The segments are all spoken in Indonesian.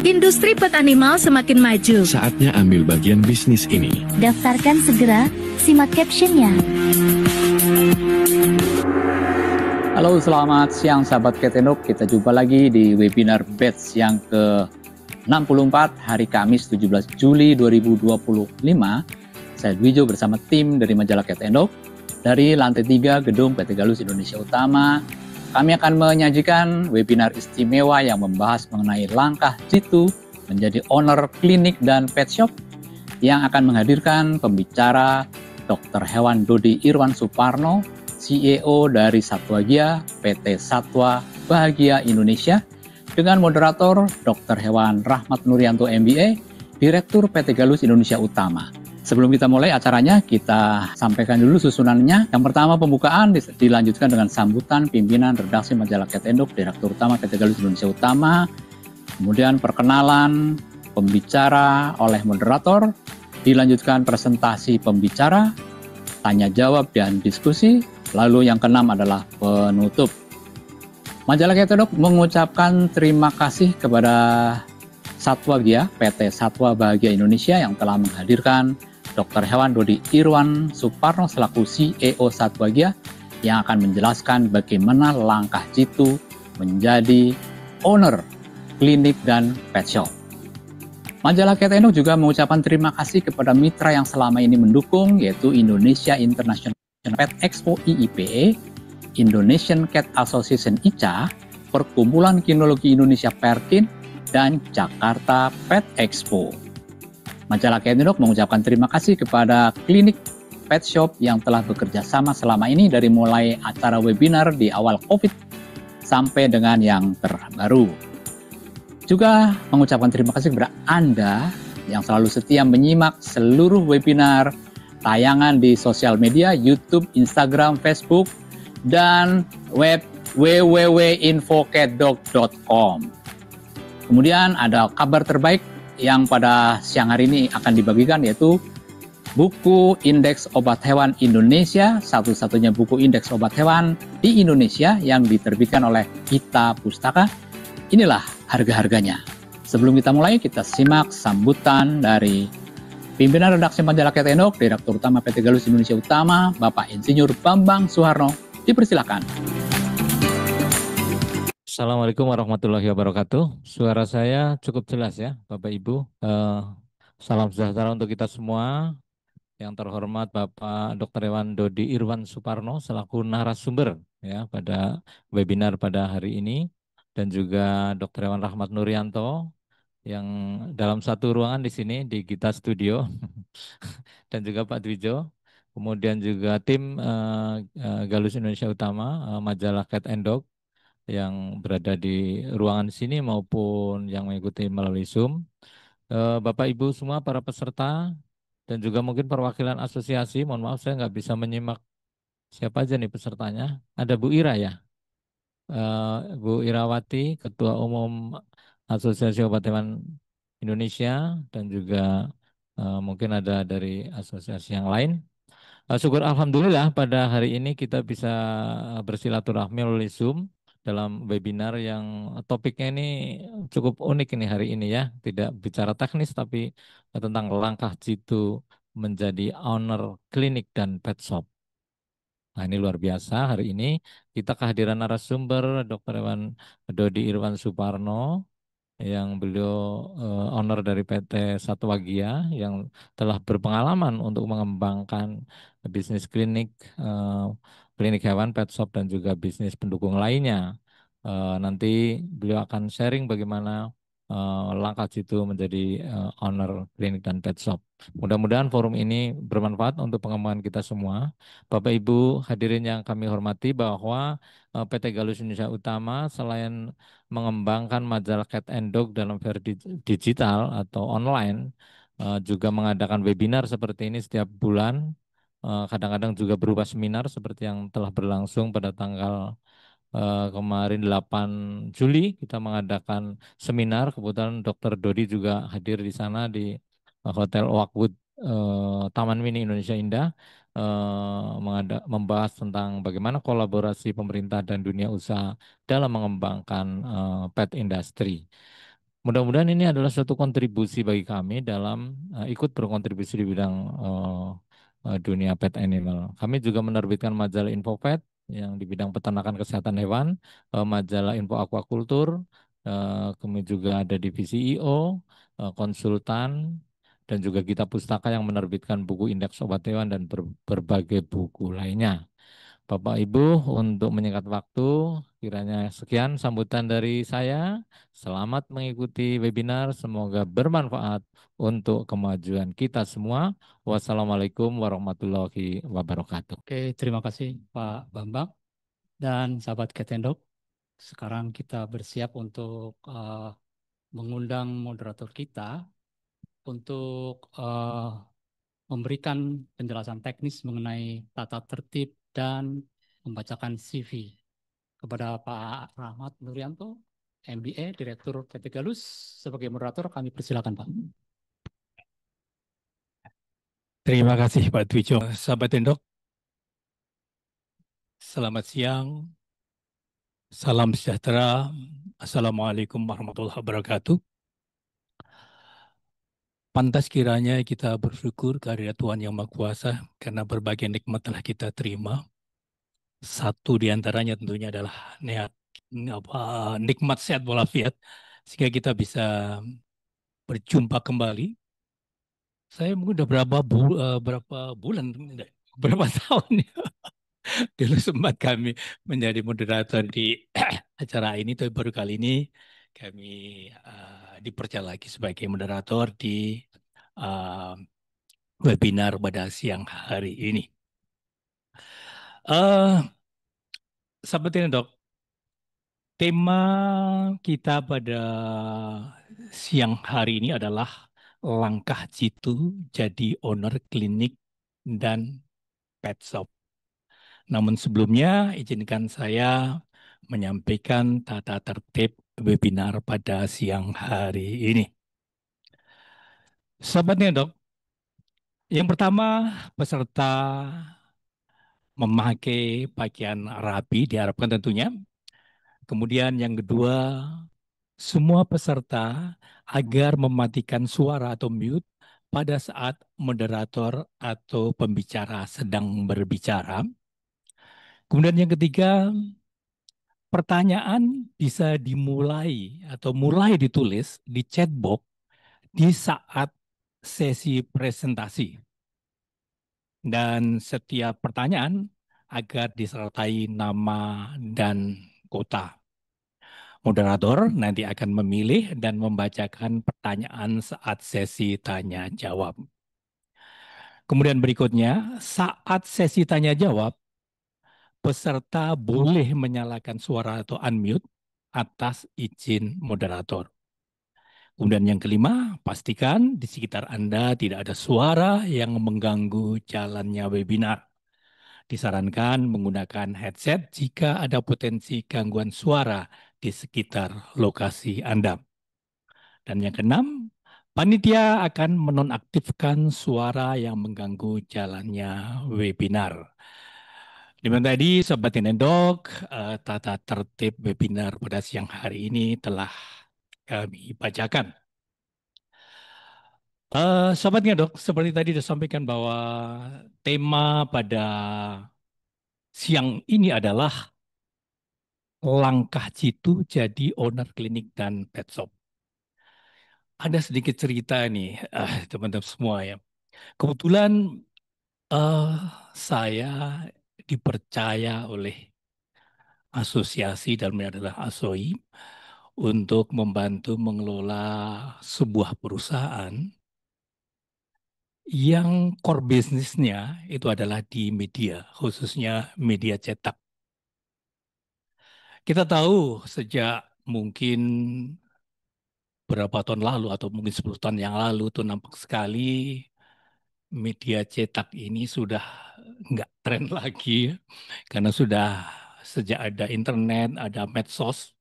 Industri pet animal semakin maju. Saatnya ambil bagian bisnis ini. Daftarkan segera, simak captionnya. Halo, selamat siang sahabat Ketendok. Kita jumpa lagi di webinar batch yang ke-64 hari Kamis 17 Juli 2025. Saya Dwijo bersama tim dari majalah Ketendok dari lantai 3 gedung PT Galus Indonesia Utama. Kami akan menyajikan webinar istimewa yang membahas mengenai langkah Jitu menjadi owner klinik dan pet shop yang akan menghadirkan pembicara Dr. Hewan Dodi Irwan Suparno, CEO dari Satwagia PT Satwa Bahagia Indonesia, dengan moderator Dr. Hewan Rahmat Nuryanto MBA, Direktur PT Galus Indonesia Utama. Sebelum kita mulai acaranya, kita sampaikan dulu susunannya. Yang pertama, pembukaan dilanjutkan dengan sambutan pimpinan redaksi majalah Ketendok, Direktur Utama PT Galus Indonesia Utama. Kemudian perkenalan pembicara oleh moderator, dilanjutkan presentasi pembicara, tanya jawab dan diskusi. Lalu yang keenam adalah penutup. Majalah Ketendok mengucapkan terima kasih kepada Satwagia, PT Satwa Bahagia Indonesia yang telah menghadirkan Dr. Hewan Dodi Irwan Suparno selaku CEO Satwagia yang akan menjelaskan bagaimana langkah Jitu menjadi owner klinik dan pet shop. Majalah Ketendok juga mengucapkan terima kasih kepada mitra yang selama ini mendukung, yaitu Indonesia International Pet Expo IIPE, Indonesian Cat Association ICA, Perkumpulan Kinologi Indonesia Perkin, dan Jakarta Pet Expo. Majalah Ketendok mengucapkan terima kasih kepada klinik pet shop yang telah bekerja sama selama ini dari mulai acara webinar di awal COVID sampai dengan yang terbaru. Juga mengucapkan terima kasih kepada Anda yang selalu setia menyimak seluruh webinar, tayangan di sosial media, YouTube, Instagram, Facebook, dan web www.infoketdog.com. Kemudian ada kabar terbaik yang pada siang hari ini akan dibagikan, yaitu buku Indeks Obat Hewan Indonesia, satu-satunya buku indeks obat hewan di Indonesia yang diterbitkan oleh Kita Pustaka. Inilah harga-harganya. Sebelum kita mulai, kita simak sambutan dari pimpinan redaksi majalah Ketendok, Direktur Utama PT Galus Indonesia Utama, Bapak Insinyur Bambang Suharno. Dipersilakan. Assalamualaikum warahmatullahi wabarakatuh. Suara saya cukup jelas ya, Bapak Ibu. Salam sejahtera untuk kita semua. Yang terhormat Bapak Dr. Hewan Dodi Irwan Suparno selaku narasumber ya pada webinar pada hari ini, dan juga Dr. Hewan Rahmat Nuryanto yang dalam satu ruangan di sini di Gita Studio dan juga Pak Dwijo. Kemudian juga tim Galus Indonesia Utama, majalah Cat and Dog yang berada di ruangan sini maupun yang mengikuti melalui Zoom. Bapak Ibu semua para peserta dan juga mungkin perwakilan asosiasi, mohon maaf saya nggak bisa menyimak siapa aja nih pesertanya. Ada Bu Ira ya, Bu Irawati, Ketua Umum Asosiasi Obat Hewan Indonesia, dan juga mungkin ada dari asosiasi yang lain. Syukur Alhamdulillah pada hari ini kita bisa bersilaturahmi melalui Zoom dalam webinar yang topiknya ini cukup unik ini hari ini ya. Tidak bicara teknis tapi tentang langkah Jitu menjadi owner klinik dan pet shop. Nah ini luar biasa, hari ini kita kehadiran narasumber Dr. Hewan Dodi Irwan Suparno yang beliau owner dari PT Satwagia yang telah berpengalaman untuk mengembangkan bisnis klinik, klinik hewan, pet shop, dan juga bisnis pendukung lainnya. Nanti beliau akan sharing bagaimana langkah Jitu menjadi owner klinik dan pet shop. Mudah-mudahan forum ini bermanfaat untuk pengembangan kita semua. Bapak Ibu hadirin yang kami hormati, bahwa PT Galus Indonesia Utama selain mengembangkan majalah Cat and Dog dalam versi digital atau online, juga mengadakan webinar seperti ini setiap bulan. Kadang-kadang juga berupa seminar seperti yang telah berlangsung pada tanggal kemarin 8 Juli kita mengadakan seminar. Kebetulan Dr. Dodi juga hadir di sana di Hotel Oakwood Taman Mini Indonesia Indah, membahas tentang bagaimana kolaborasi pemerintah dan dunia usaha dalam mengembangkan pet industry. Mudah-mudahan ini adalah suatu kontribusi bagi kami dalam ikut berkontribusi di bidang dunia pet animal. Kami juga menerbitkan majalah InfoPet yang di bidang peternakan kesehatan hewan, majalah Info Aquacultur, kami juga ada divisi IO, konsultan, dan juga Gita Pustaka yang menerbitkan buku indeks obat hewan dan berbagai buku lainnya. Bapak Ibu, untuk menyingkat waktu, kiranya sekian sambutan dari saya. Selamat mengikuti webinar, semoga bermanfaat untuk kemajuan kita semua. Wassalamualaikum warahmatullahi wabarakatuh. Oke, terima kasih Pak Bambang dan sahabat Ketendok. Sekarang kita bersiap untuk mengundang moderator kita untuk memberikan penjelasan teknis mengenai tata tertib dan membacakan CV kepada Pak Rahmat Nuryanto, MBA, Direktur PT Galus. Sebagai moderator kami persilakan Pak. Terima kasih Pak Twijo. Sahabat Tendok, selamat siang, salam sejahtera, Assalamualaikum warahmatullahi wabarakatuh. Pantas kiranya kita bersyukur kehadirat Tuhan Yang Maha Kuasa karena berbagai nikmat telah kita terima. Satu di antaranya tentunya adalah nikmat sehat walafiat, sehingga kita bisa berjumpa kembali. Saya mungkin udah berapa bulan, berapa tahun ya. Dulu sempat kami menjadi moderator di acara ini, tapi baru kali ini kami dipercaya lagi sebagai moderator di webinar pada siang hari ini. Sahabat ini dok, tema kita pada siang hari ini adalah langkah jitu jadi owner klinik dan pet shop. Namun sebelumnya izinkan saya menyampaikan tata tertib webinar pada siang hari ini. Sahabatnya dok, yang pertama peserta memakai pakaian rapi diharapkan tentunya. Kemudian yang kedua, semua peserta agar mematikan suara atau mute pada saat moderator atau pembicara sedang berbicara. Kemudian yang ketiga, pertanyaan bisa dimulai atau mulai ditulis di chat box di saat sesi presentasi. Dan setiap pertanyaan agar disertai nama dan kota. Moderator nanti akan memilih dan membacakan pertanyaan saat sesi tanya jawab. Kemudian berikutnya, saat sesi tanya jawab, peserta boleh menyalakan suara atau unmute atas izin moderator. Kemudian yang kelima, pastikan di sekitar Anda tidak ada suara yang mengganggu jalannya webinar. Disarankan menggunakan headset jika ada potensi gangguan suara di sekitar lokasi Anda. Dan yang keenam, panitia akan menonaktifkan suara yang mengganggu jalannya webinar. Demikian tadi, Sobat Tinendok, tata tertib webinar pada siang hari ini telah kami bacakan. Sobatnya dok, seperti tadi disampaikan bahwa tema pada siang ini adalah langkah jitu jadi owner klinik dan pet shop. Ada sedikit cerita nih, teman-teman semua ya. Kebetulan saya dipercaya oleh asosiasi, dalamnya adalah ASOI, untuk membantu mengelola sebuah perusahaan yang core bisnisnya itu adalah di media, khususnya media cetak. Kita tahu sejak mungkin berapa tahun lalu atau mungkin 10 tahun yang lalu tuh nampak sekali media cetak ini sudah nggak tren lagi ya. Karena sudah sejak ada internet, ada medsos.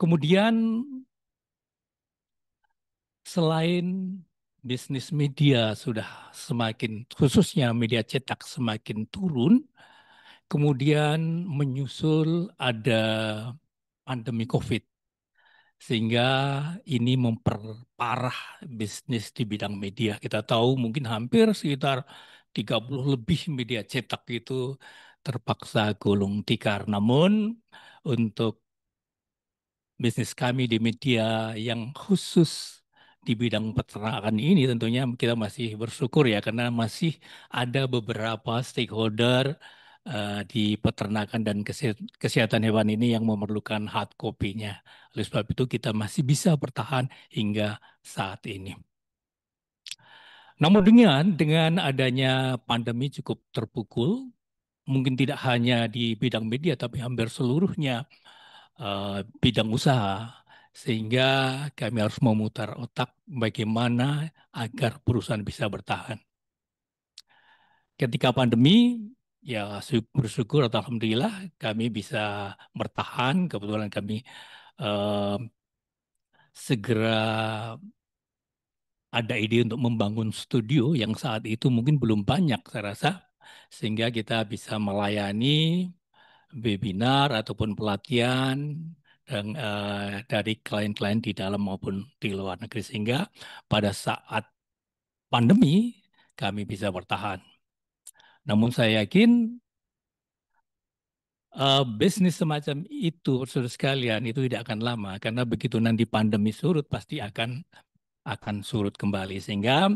Kemudian selain bisnis media sudah semakin, khususnya media cetak semakin turun, kemudian menyusul ada pandemi COVID. Sehingga ini memperparah bisnis di bidang media. Kita tahu mungkin hampir sekitar 30 lebih media cetak itu terpaksa gulung tikar. Namun untuk bisnis kami di media yang khusus di bidang peternakan ini tentunya kita masih bersyukur ya karena masih ada beberapa stakeholder di peternakan dan kesehatan hewan ini yang memerlukan hard copy-nya. Oleh sebab itu kita masih bisa bertahan hingga saat ini. Namun dengan adanya pandemi cukup terpukul, mungkin tidak hanya di bidang media tapi hampir seluruhnya bidang usaha, sehingga kami harus memutar otak bagaimana agar perusahaan bisa bertahan. Ketika pandemi, ya bersyukur atau alhamdulillah kami bisa bertahan. Kebetulan kami eh, segera ada ide untuk membangun studio yang saat itu mungkin belum banyak saya rasa, sehingga kita bisa melayani webinar ataupun pelatihan dari klien-klien di dalam maupun di luar negeri sehingga pada saat pandemi kami bisa bertahan. Namun saya yakin bisnis semacam itu, saudara sekalian, itu tidak akan lama karena begitu nanti pandemi surut pasti akan surut kembali sehingga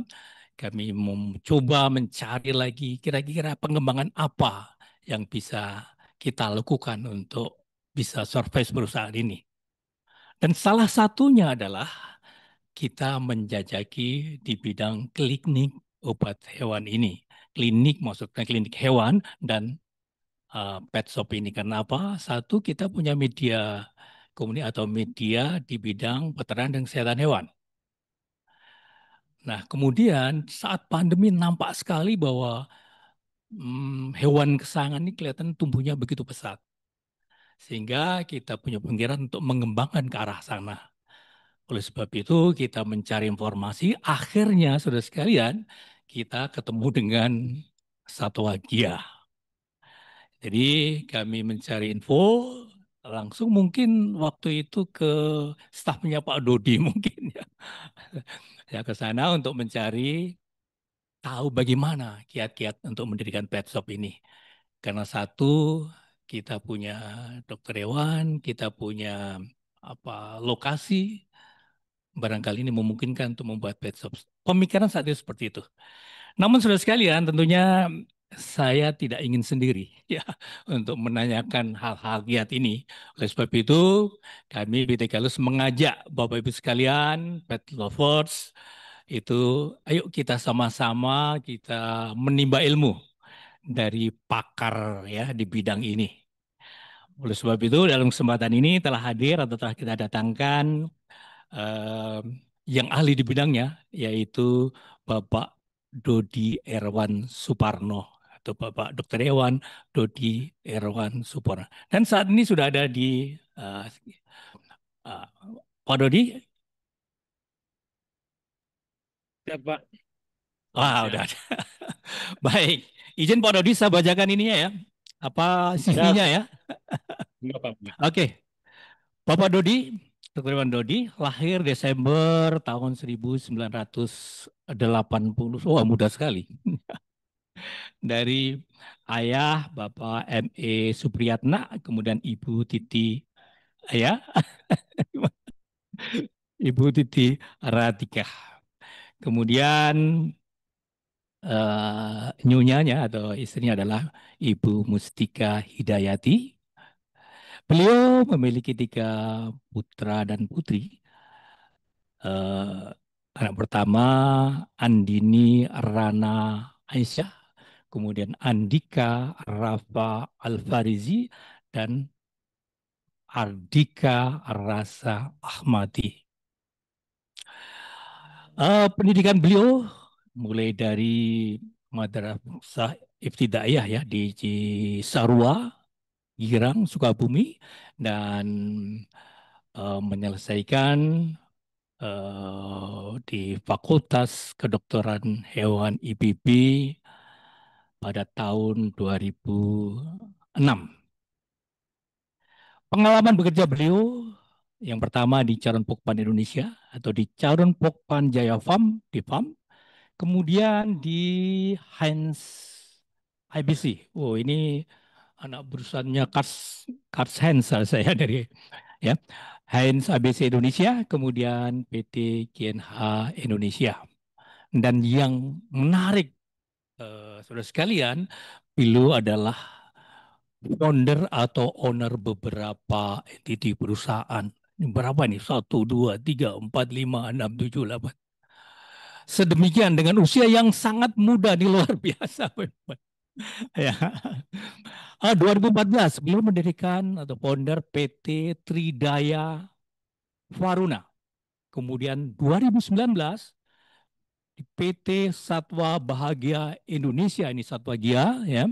kami mencoba mencari lagi kira-kira pengembangan apa yang bisa kita lakukan untuk bisa survive perusahaan ini. Dan salah satunya adalah kita menjajaki di bidang klinik obat hewan ini. Klinik maksudnya klinik hewan dan pet shop ini. Karena apa? Satu, kita punya media komunikasi atau media di bidang peternakan dan kesehatan hewan. Nah, kemudian saat pandemi nampak sekali bahwa hewan kesayangan ini kelihatan tumbuhnya begitu pesat. Sehingga kita punya pemikiran untuk mengembangkan ke arah sana. Oleh sebab itu kita mencari informasi, akhirnya saudara sekalian kita ketemu dengan Satwa Gia. Jadi kami mencari info, langsung mungkin waktu itu ke stafnya Pak Dodi mungkin ya. Ya ke sana untuk mencari tahu bagaimana kiat-kiat untuk mendirikan pet shop ini. Karena satu, kita punya dokter hewan, kita punya lokasi, barangkali ini memungkinkan untuk membuat pet shop. Pemikiran saat itu seperti itu. Namun saudara sekalian, tentunya saya tidak ingin sendiri ya untuk menanyakan hal-hal giat ini. Oleh sebab itu, kami BT Galus mengajak Bapak Ibu sekalian, pet lovers, itu ayo kita sama-sama kita menimba ilmu dari pakar ya di bidang ini. Oleh sebab itu, dalam kesempatan ini telah hadir atau telah kita datangkan eh, yang ahli di bidangnya, yaitu Bapak Dodi Erwan Suparno atau Bapak Dr. Erwan Dodi Erwan Suparno. Dan saat ini sudah ada di uh, Pak Dodi. Ya, Pak. Wah, Ya. udah ada. Baik, izin Pak Dodi saya bacakan ininya ya. Apa CV-nya ya? Enggak, Pak. Oke. Bapak Dodi, Dr. Iwan Dodi, lahir Desember tahun 1980. Wah, muda sekali. Dari ayah Bapak M.E. Supriyatna, kemudian Ibu Titi, ya, Ibu Titi Ratika. Kemudian nyunyanya atau istrinya adalah Ibu Mustika Hidayati. Beliau memiliki 3 putra dan putri. Anak pertama Andini Rana Aisyah, kemudian Andika Rafa Alfarizi, dan Ardika Rasa Ahmadi. Pendidikan beliau mulai dari Madrasah Ibtidaiyah ya di Cisarua, Girang, Sukabumi, dan menyelesaikan di Fakultas Kedokteran Hewan IPB pada tahun 2006. Pengalaman bekerja beliau yang pertama di Charon Pokpan Indonesia atau di Charon Pokpan Jaya Farm di Farm, kemudian di Heinz IBC. Oh, ini anak perusahaannya Kars Heinz saya dari ya. Heinz IBC Indonesia, kemudian PT GNH Indonesia. Dan yang menarik, saudara sekalian, beliau adalah founder atau owner beberapa entiti perusahaan. Ini berapa nih? 1, 2, 3, 4, 5, 6, 7, 8. Sedemikian dengan usia yang sangat muda, di luar biasa. Ya. 2014 beliau mendirikan atau founder PT Tridaya Varuna. Kemudian 2019 di PT Satwa Bahagia Indonesia, ini Satwa Gia ya.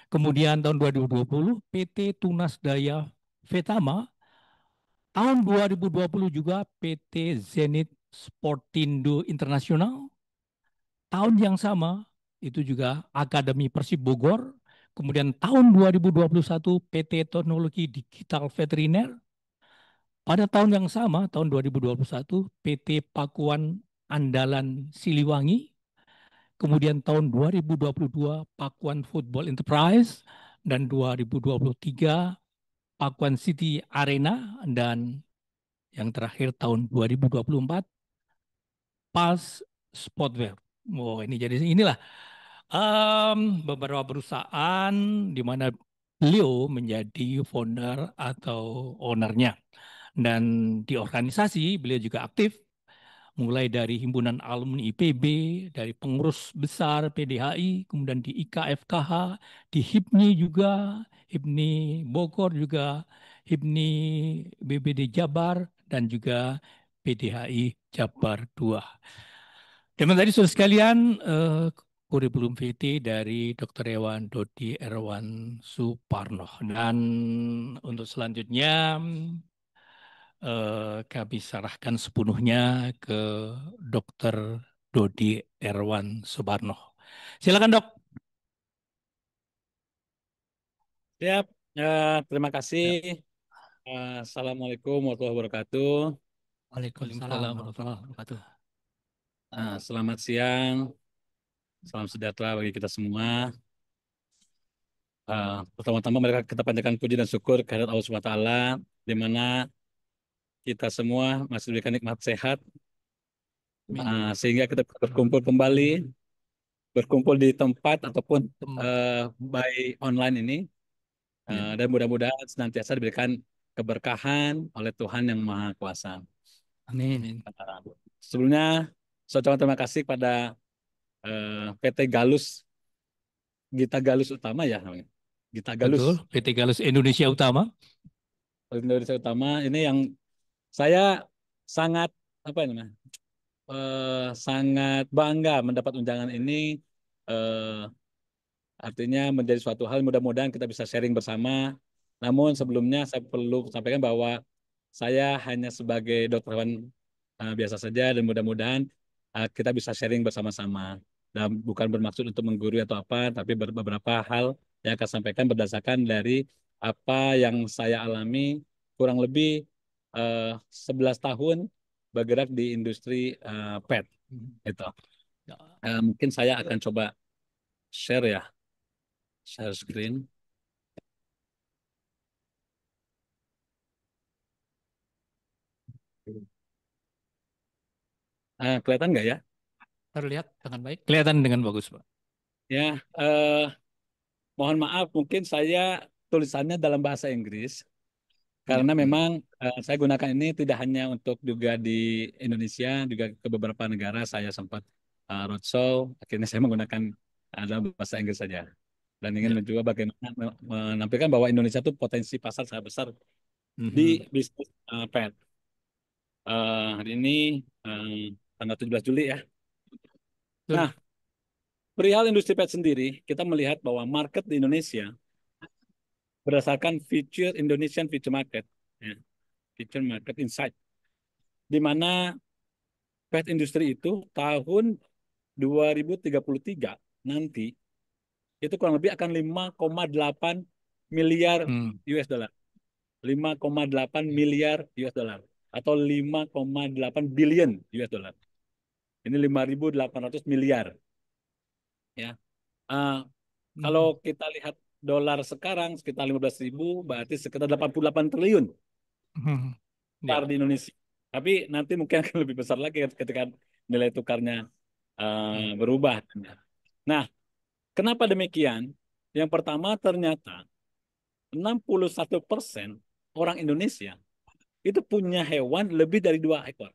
Kemudian tahun 2020 PT Tunas Daya Vetama. Tahun 2020 juga PT Zenit Sportindo Internasional. Tahun yang sama itu juga Akademi Persib Bogor. Kemudian tahun 2021 PT Teknologi Digital Veteriner. Pada tahun yang sama, tahun 2021 PT Pakuan Andalan Siliwangi. Kemudian tahun 2022 Pakuan Football Enterprise, dan 2023 Pakuan City Arena, dan yang terakhir tahun 2024 Pals Sportwear. Oh, ini jadi inilah beberapa perusahaan di mana beliau menjadi founder atau ownernya. Dan di organisasi beliau juga aktif, mulai dari himpunan alumni IPB, dari pengurus besar PDHI, kemudian di IKFKH, di HIPMI juga, HIPMI Bogor juga, HIPMI BBD Jabar, dan juga PDHI Jabar 2. Dan tadi saudara sekalian, kurikulum VT dari Dr. Ewan Dodi Erwan Suparno. Dan untuk selanjutnya kami serahkan sepenuhnya ke Dr. Dodi Erwan Suparno. Silakan, Dok. Siap. Terima kasih. Ya. Assalamualaikum warahmatullahi wabarakatuh. Waalaikumsalam warahmatullahi wabarakatuh. Selamat siang. Salam sejahtera bagi kita semua. Pertama-tama mereka kita panjatkan puji dan syukur kehadirat Allah SWT, di mana kita semua masih diberikan nikmat sehat, sehingga kita berkumpul kembali, berkumpul di tempat ataupun by online ini. Dan mudah-mudahan senantiasa diberikan keberkahan oleh Tuhan Yang Maha Kuasa. Amin. Sebelumnya, saya ucapkan terima kasih pada PT Galus, Gita Galus Utama ya namanya. Gita Galus. Betul, PT Galus Indonesia Utama. Indonesia Utama ini yang saya sangat sangat bangga mendapat undangan ini. Artinya menjadi suatu hal, mudah-mudahan kita bisa sharing bersama. Namun sebelumnya saya perlu sampaikan bahwa saya hanya sebagai dokter hewan biasa saja, dan mudah-mudahan kita bisa sharing bersama-sama. Dan bukan bermaksud untuk menggurui atau apa, tapi beberapa hal yang akan sampaikan berdasarkan dari apa yang saya alami kurang lebih 11 tahun bergerak di industri pet. Gitu. Mungkin saya akan coba share ya. Share screen. Kelihatan nggak ya? Terlihat dengan baik. Kelihatan dengan bagus, Pak. Ya, mohon maaf mungkin saya tulisannya dalam bahasa Inggris karena memang saya gunakan ini tidak hanya untuk juga di Indonesia, juga ke beberapa negara saya sempat roadshow. Akhirnya saya menggunakan dalam bahasa Inggris saja, dan ingin mencoba bagaimana menampilkan bahwa Indonesia itu potensi pasar sangat besar di bisnis pet. Hari ini tanggal 17 Juli ya. Nah, perihal industri pet sendiri, kita melihat bahwa market di Indonesia berdasarkan Indonesian Future Market, ya, Future Market Insight, di mana pet industri itu tahun 2033 nanti itu kurang lebih akan 5,8 miliar US dollar. 5,8 miliar US dollar atau 5,8 billion US dollar. Ini 5.800 miliar. Ya. Ah, kalau kita lihat dolar sekarang sekitar 15.000, berarti sekitar 88 triliun Ya. di Indonesia. Tapi nanti mungkin akan lebih besar lagi ketika nilai tukarnya berubah. Nah, kenapa demikian? Yang pertama ternyata 61% orang Indonesia itu punya hewan lebih dari 2 ekor.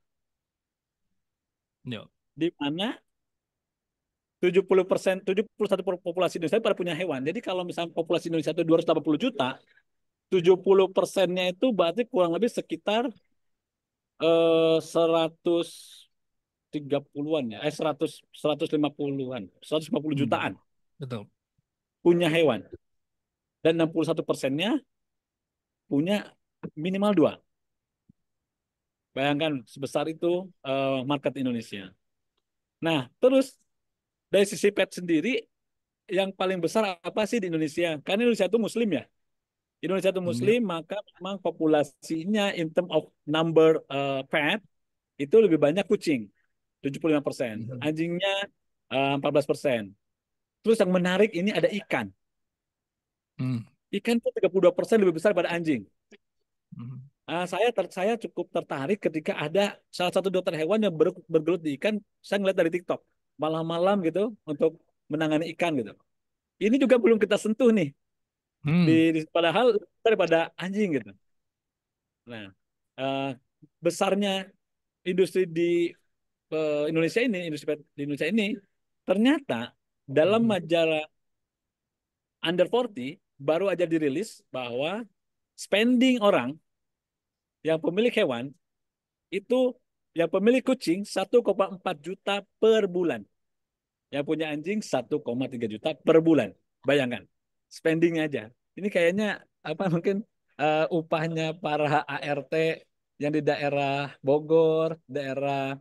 Ya. Di mana 70%, 71 populasi Indonesia pada punya hewan. Jadi kalau misalnya populasi Indonesia itu 280 juta, 70%-nya itu berarti kurang lebih sekitar 130-an ya, 150-an, 150 jutaan Betul. punya hewan. Dan 61%-nya punya minimal 2. Bayangkan sebesar itu market Indonesia. Nah, terus dari sisi pet sendiri, yang paling besar apa sih di Indonesia? Karena Indonesia itu Muslim ya. Indonesia itu Muslim, maka memang populasinya in term of number pet itu lebih banyak kucing, 75%. Anjingnya 14%. Terus yang menarik ini ada ikan. Ikan itu 32% lebih besar pada anjing. Saya cukup tertarik ketika ada salah satu dokter hewan yang bergelut di ikan. Saya ngeliat dari TikTok malam-malam gitu untuk menangani ikan gitu. Ini juga belum kita sentuh nih. Padahal daripada anjing gitu. Nah, besarnya industri di Indonesia ini, industri di Indonesia ini ternyata dalam majalah Under 40 baru aja dirilis bahwa spending orang yang pemilik hewan itu yang pemilik kucing 1,4 juta per bulan. Yang punya anjing 1,3 juta per bulan. Bayangkan, spendingnya aja. Ini kayaknya apa mungkin upahnya para ART yang di daerah Bogor, daerah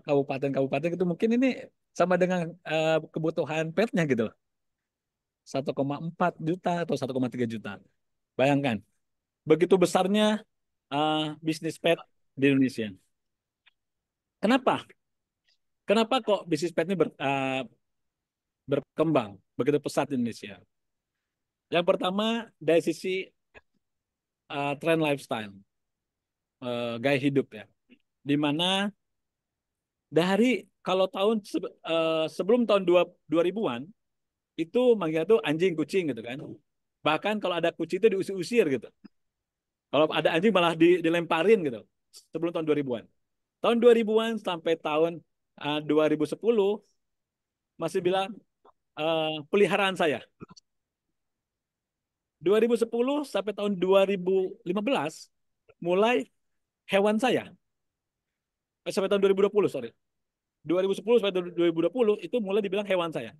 kabupaten-kabupaten itu mungkin ini sama dengan kebutuhan petnya gitu loh. 1,4 juta atau 1,3 juta. Bayangkan, begitu besarnya bisnis pet di Indonesia. Kenapa? Kenapa kok bisnis pet ini berkembang begitu pesat di Indonesia? Yang pertama dari sisi tren lifestyle, gaya hidup ya, di mana dari kalau sebelum tahun 2000-an itu manggilnya tuh anjing kucing gitu kan. Bahkan kalau ada kucing itu diusir-usir gitu. Kalau ada anjing malah dilemparin gitu. Sebelum tahun 2000-an. Tahun 2000-an sampai tahun 2010 masih bilang peliharaan saya. 2010 sampai tahun 2015 mulai hewan saya. Sampai tahun 2020, sorry. 2010 sampai 2020 itu mulai dibilang hewan saya.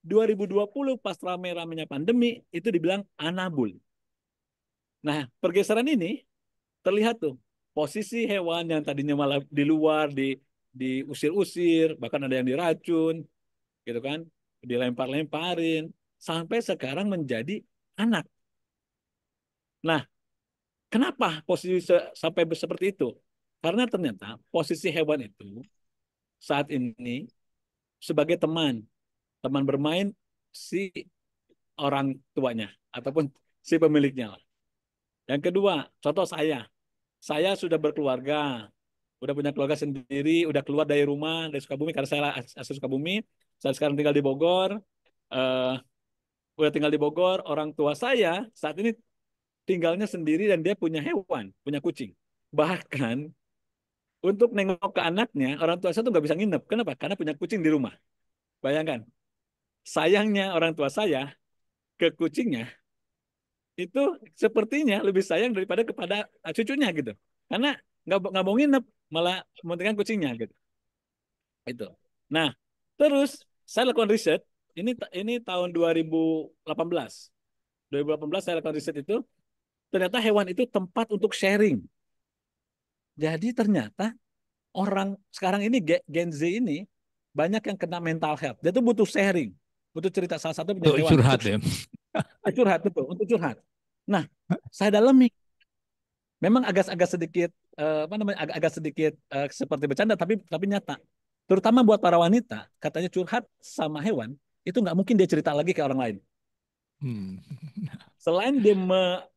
2020 pas rame-ramenya pandemi itu dibilang anabul. Nah, pergeseran ini terlihat tuh posisi hewan yang tadinya malah di luar diusir-usir, bahkan ada yang diracun, gitu kan, dilempar-lemparin, sampai sekarang menjadi anak. Nah, kenapa posisi sampai seperti itu? Karena ternyata posisi hewan itu saat ini sebagai teman bermain si orang tuanya ataupun si pemiliknya. Yang kedua, contoh saya sudah berkeluarga, udah punya keluarga sendiri, udah keluar dari rumah, dari Sukabumi, karena saya asli Sukabumi, saya sekarang tinggal di Bogor, udah tinggal di Bogor, orang tua saya saat ini tinggalnya sendiri dan dia punya hewan, punya kucing. Bahkan untuk nengok ke anaknya, orang tua saya tuh nggak bisa nginep. Kenapa? Karena punya kucing di rumah. Bayangkan, sayangnya orang tua saya ke kucingnya itu sepertinya lebih sayang daripada kepada cucunya gitu. Karena nggak mau nginep, malah mementingkan kucingnya gitu. Itu. Nah, terus saya lakukan riset. Ini tahun 2018. 2018 saya lakukan riset itu. Ternyata hewan itu tempat untuk sharing. Jadi ternyata orang sekarang ini Gen Z ini banyak yang kena mental health. Dia tuh butuh sharing, butuh cerita salah satu punya hewan. Curhat ya. Curhat betul, untuk curhat. Nah, saya dalami memang agak-agak sedikit apa namanya agak-agak sedikit seperti bercanda tapi nyata. Terutama buat para wanita, katanya curhat sama hewan itu nggak mungkin dia cerita lagi ke orang lain. Hmm. Selain dia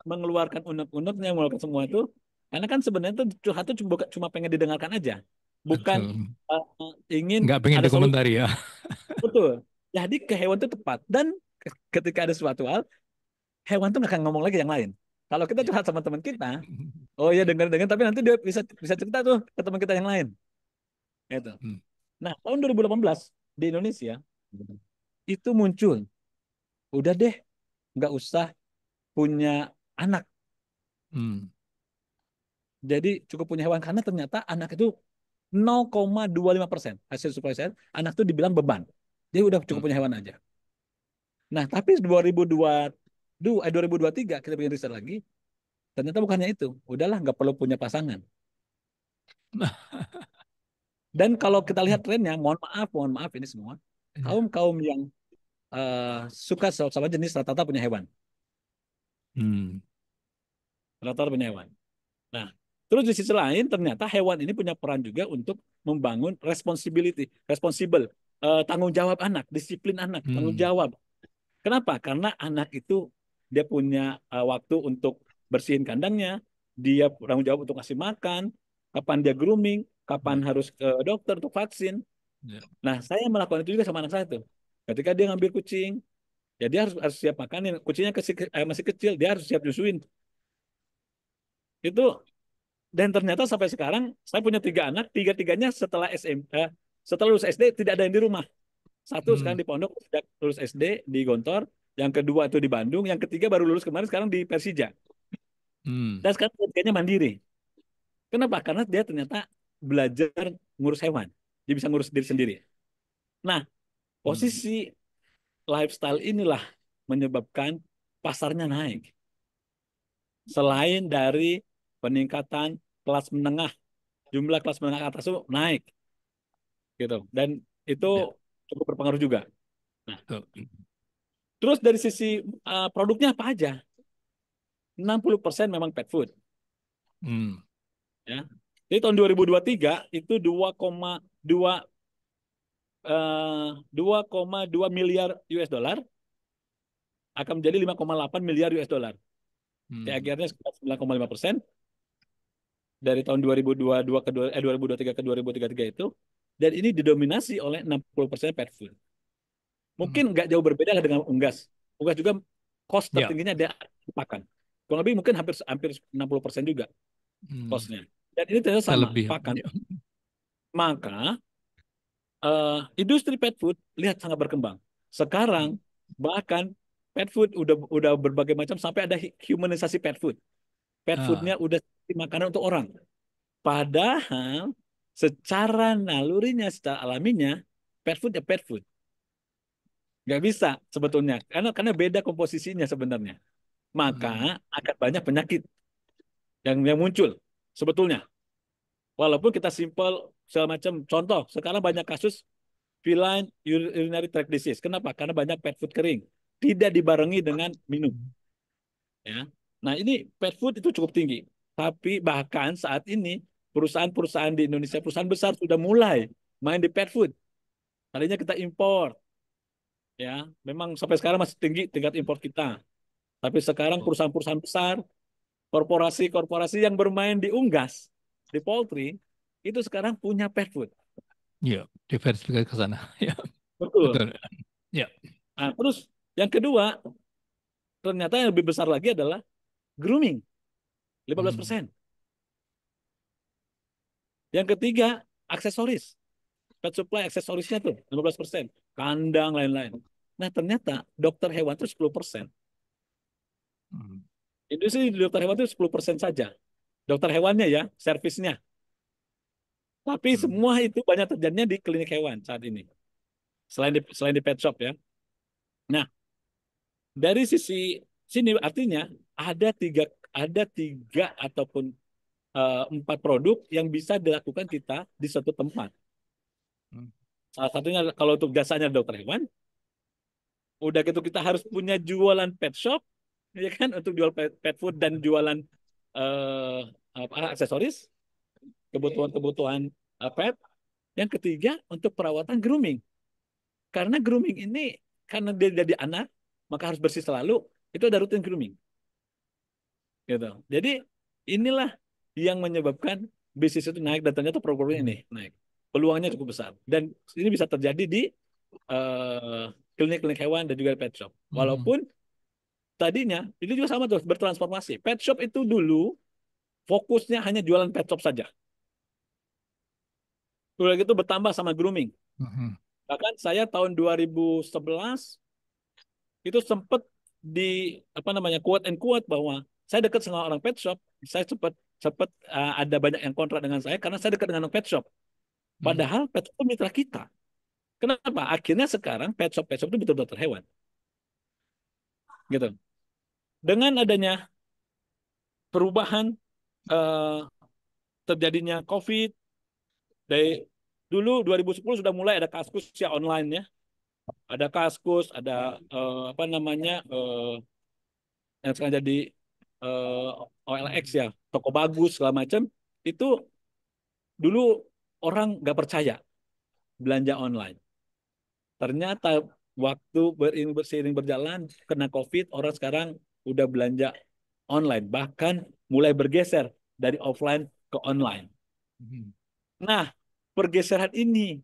mengeluarkan unek-uneknya, mengeluarkan semua itu, karena kan sebenarnya tuh curhat itu cuma pengen didengarkan aja, bukan Betul. ingin Nggak pengen ada solusi. dikomentari ya. Betul. Jadi ke hewan itu tepat dan ketika ada suatu hal, hewan tuh nggak akan ngomong lagi yang lain. Kalau kita Ya. curhat sama teman kita, oh ya dengar-dengar, tapi nanti dia bisa bisa cerita tuh ke teman kita yang lain. Gitu. Hmm. Nah, tahun 2018 di Indonesia itu muncul, udah deh nggak usah punya anak. Hmm. Jadi cukup punya hewan karena ternyata anak itu 0,25% hasil survei saya, anak itu dibilang beban. Dia udah cukup Hmm. punya hewan aja. Nah, tapi 2023 kita bikin riset lagi, ternyata bukannya itu. Udahlah, nggak perlu punya pasangan. Dan kalau kita lihat trennya, mohon maaf ini semua, kaum-kaum yang suka sama jenis rata-rata punya hewan. Hmm. Rata-rata punya hewan. Nah, terus di sisi lain ternyata hewan ini punya peran juga untuk membangun responsible, tanggung jawab anak, disiplin anak, tanggung Hmm. jawab. Kenapa? Karena anak itu dia punya waktu untuk bersihin kandangnya, dia tanggung jawab untuk kasih makan, kapan dia grooming, kapan Hmm. harus ke dokter untuk vaksin. Ya. Nah, saya melakukan itu juga sama anak saya tuh. Ketika dia ngambil kucing, ya dia harus siap makanin. Kucingnya masih kecil, dia harus siap nyusuin. Itu dan ternyata sampai sekarang saya punya 3 anak, tiga-tiganya setelah setelah lulus SD tidak ada yang di rumah. Satu Hmm. sekarang di pondok, sejak lulus SD di Gontor, yang kedua itu di Bandung, yang ketiga baru lulus kemarin sekarang di Persija. Hmm. Dan sekarang ketiganya mandiri. Kenapa? Karena dia ternyata belajar ngurus hewan. Dia bisa ngurus diri sendiri. Nah, Hmm. posisi lifestyle inilah menyebabkan pasarnya naik. Selain dari peningkatan kelas menengah, jumlah kelas menengah ke atas itu naik, gitu. Dan itu Ya. cukup berpengaruh juga. Nah, Betul. terus dari sisi produknya apa aja? 60% memang pet food, Hmm. ya. Jadi tahun 2023 itu 2,2 miliar US dollar akan menjadi 5,8 miliar US dollar. Hmm. THR-nya sekitar 9,5% dari tahun 2022 ke 2023 ke 2033 itu. Dan ini didominasi oleh 60% pet food. Hmm. Mungkin nggak jauh berbeda lah dengan unggas. Unggas juga cost Ya. tertingginya dia pakan. Kurang lebih mungkin hampir hampir 60% juga Hmm. costnya. Dan ini ternyata sama Terlebih. pakan. Ya. Maka industri pet food lihat sangat berkembang. Sekarang bahkan pet food udah berbagai macam sampai ada humanisasi pet food. Pet foodnya Ah. udah makanan untuk orang. Padahal secara nalurinya, secara alaminya, pet food ya pet food. Nggak bisa sebetulnya. Karena beda komposisinya sebenarnya. Maka Hmm. akan banyak penyakit yang muncul sebetulnya. Walaupun kita simpel segala macam. Contoh, sekarang banyak kasus feline urinary tract disease. Kenapa? Karena banyak pet food kering. Tidak dibarengi dengan minum. Ya. Nah, ini pet food itu cukup tinggi. Tapi bahkan saat ini perusahaan-perusahaan di Indonesia, perusahaan besar sudah mulai main di pet food. Tadinya kita impor, ya, memang sampai sekarang masih tinggi tingkat impor kita. Tapi sekarang Oh. perusahaan-perusahaan besar, korporasi-korporasi yang bermain di unggas, di poultry, itu sekarang punya pet food. Ya, diversifikasi ke sana. Ya, Betul. betul. Ya. Nah, terus yang kedua, ternyata yang lebih besar lagi adalah grooming, Hmm. 15%. Yang ketiga, aksesoris. Pet supply aksesorisnya tuh 15%. Kandang, lain-lain. Nah, ternyata dokter hewan itu 10%. Hmm. Industri di dokter hewan itu 10% saja. Dokter hewannya ya, servisnya. Tapi Hmm. semua itu banyak terjadinya di klinik hewan saat ini. Selain di pet shop ya. Nah, dari sisi sini artinya ada tiga ataupun 4 produk yang bisa dilakukan kita di satu tempat. Hmm. Salah satunya kalau untuk jasanya dokter hewan, udah gitu kita harus punya jualan pet shop, ya kan, untuk jual pet food dan jualan eh, aksesoris, kebutuhan-kebutuhan pet. Yang ketiga untuk perawatan grooming. Karena grooming ini karena dia jadi anak, maka harus bersih selalu. Itu ada rutin grooming. Gitu. Jadi inilah yang menyebabkan bisnis itu naik dan ternyata program ini naik. Peluangnya cukup besar. Dan ini bisa terjadi di klinik-klinik hewan dan juga pet shop. Walaupun tadinya ini juga sama terus bertransformasi. Pet shop itu dulu fokusnya hanya jualan pet shop saja. Udah gitu bertambah sama grooming. Bahkan saya tahun 2011 itu sempat di apa namanya quote and quote bahwa saya dekat sama orang pet shop, saya sempat ada banyak yang kontrak dengan saya karena saya dekat dengan orang pet shop. Padahal pet shop itu mitra kita. Kenapa? Akhirnya sekarang pet shop itu betul dokter hewan. Gitu. Dengan adanya perubahan eh, terjadinya COVID dari dulu 2010 sudah mulai ada Kaskus ya online ya. Ada Kaskus, ada apa namanya yang sekarang jadi OLX ya, toko bagus segala macam. Itu dulu orang nggak percaya belanja online. Ternyata waktu berseiring berjalan kena COVID, orang sekarang udah belanja online, bahkan mulai bergeser dari offline ke online. Nah, pergeseran ini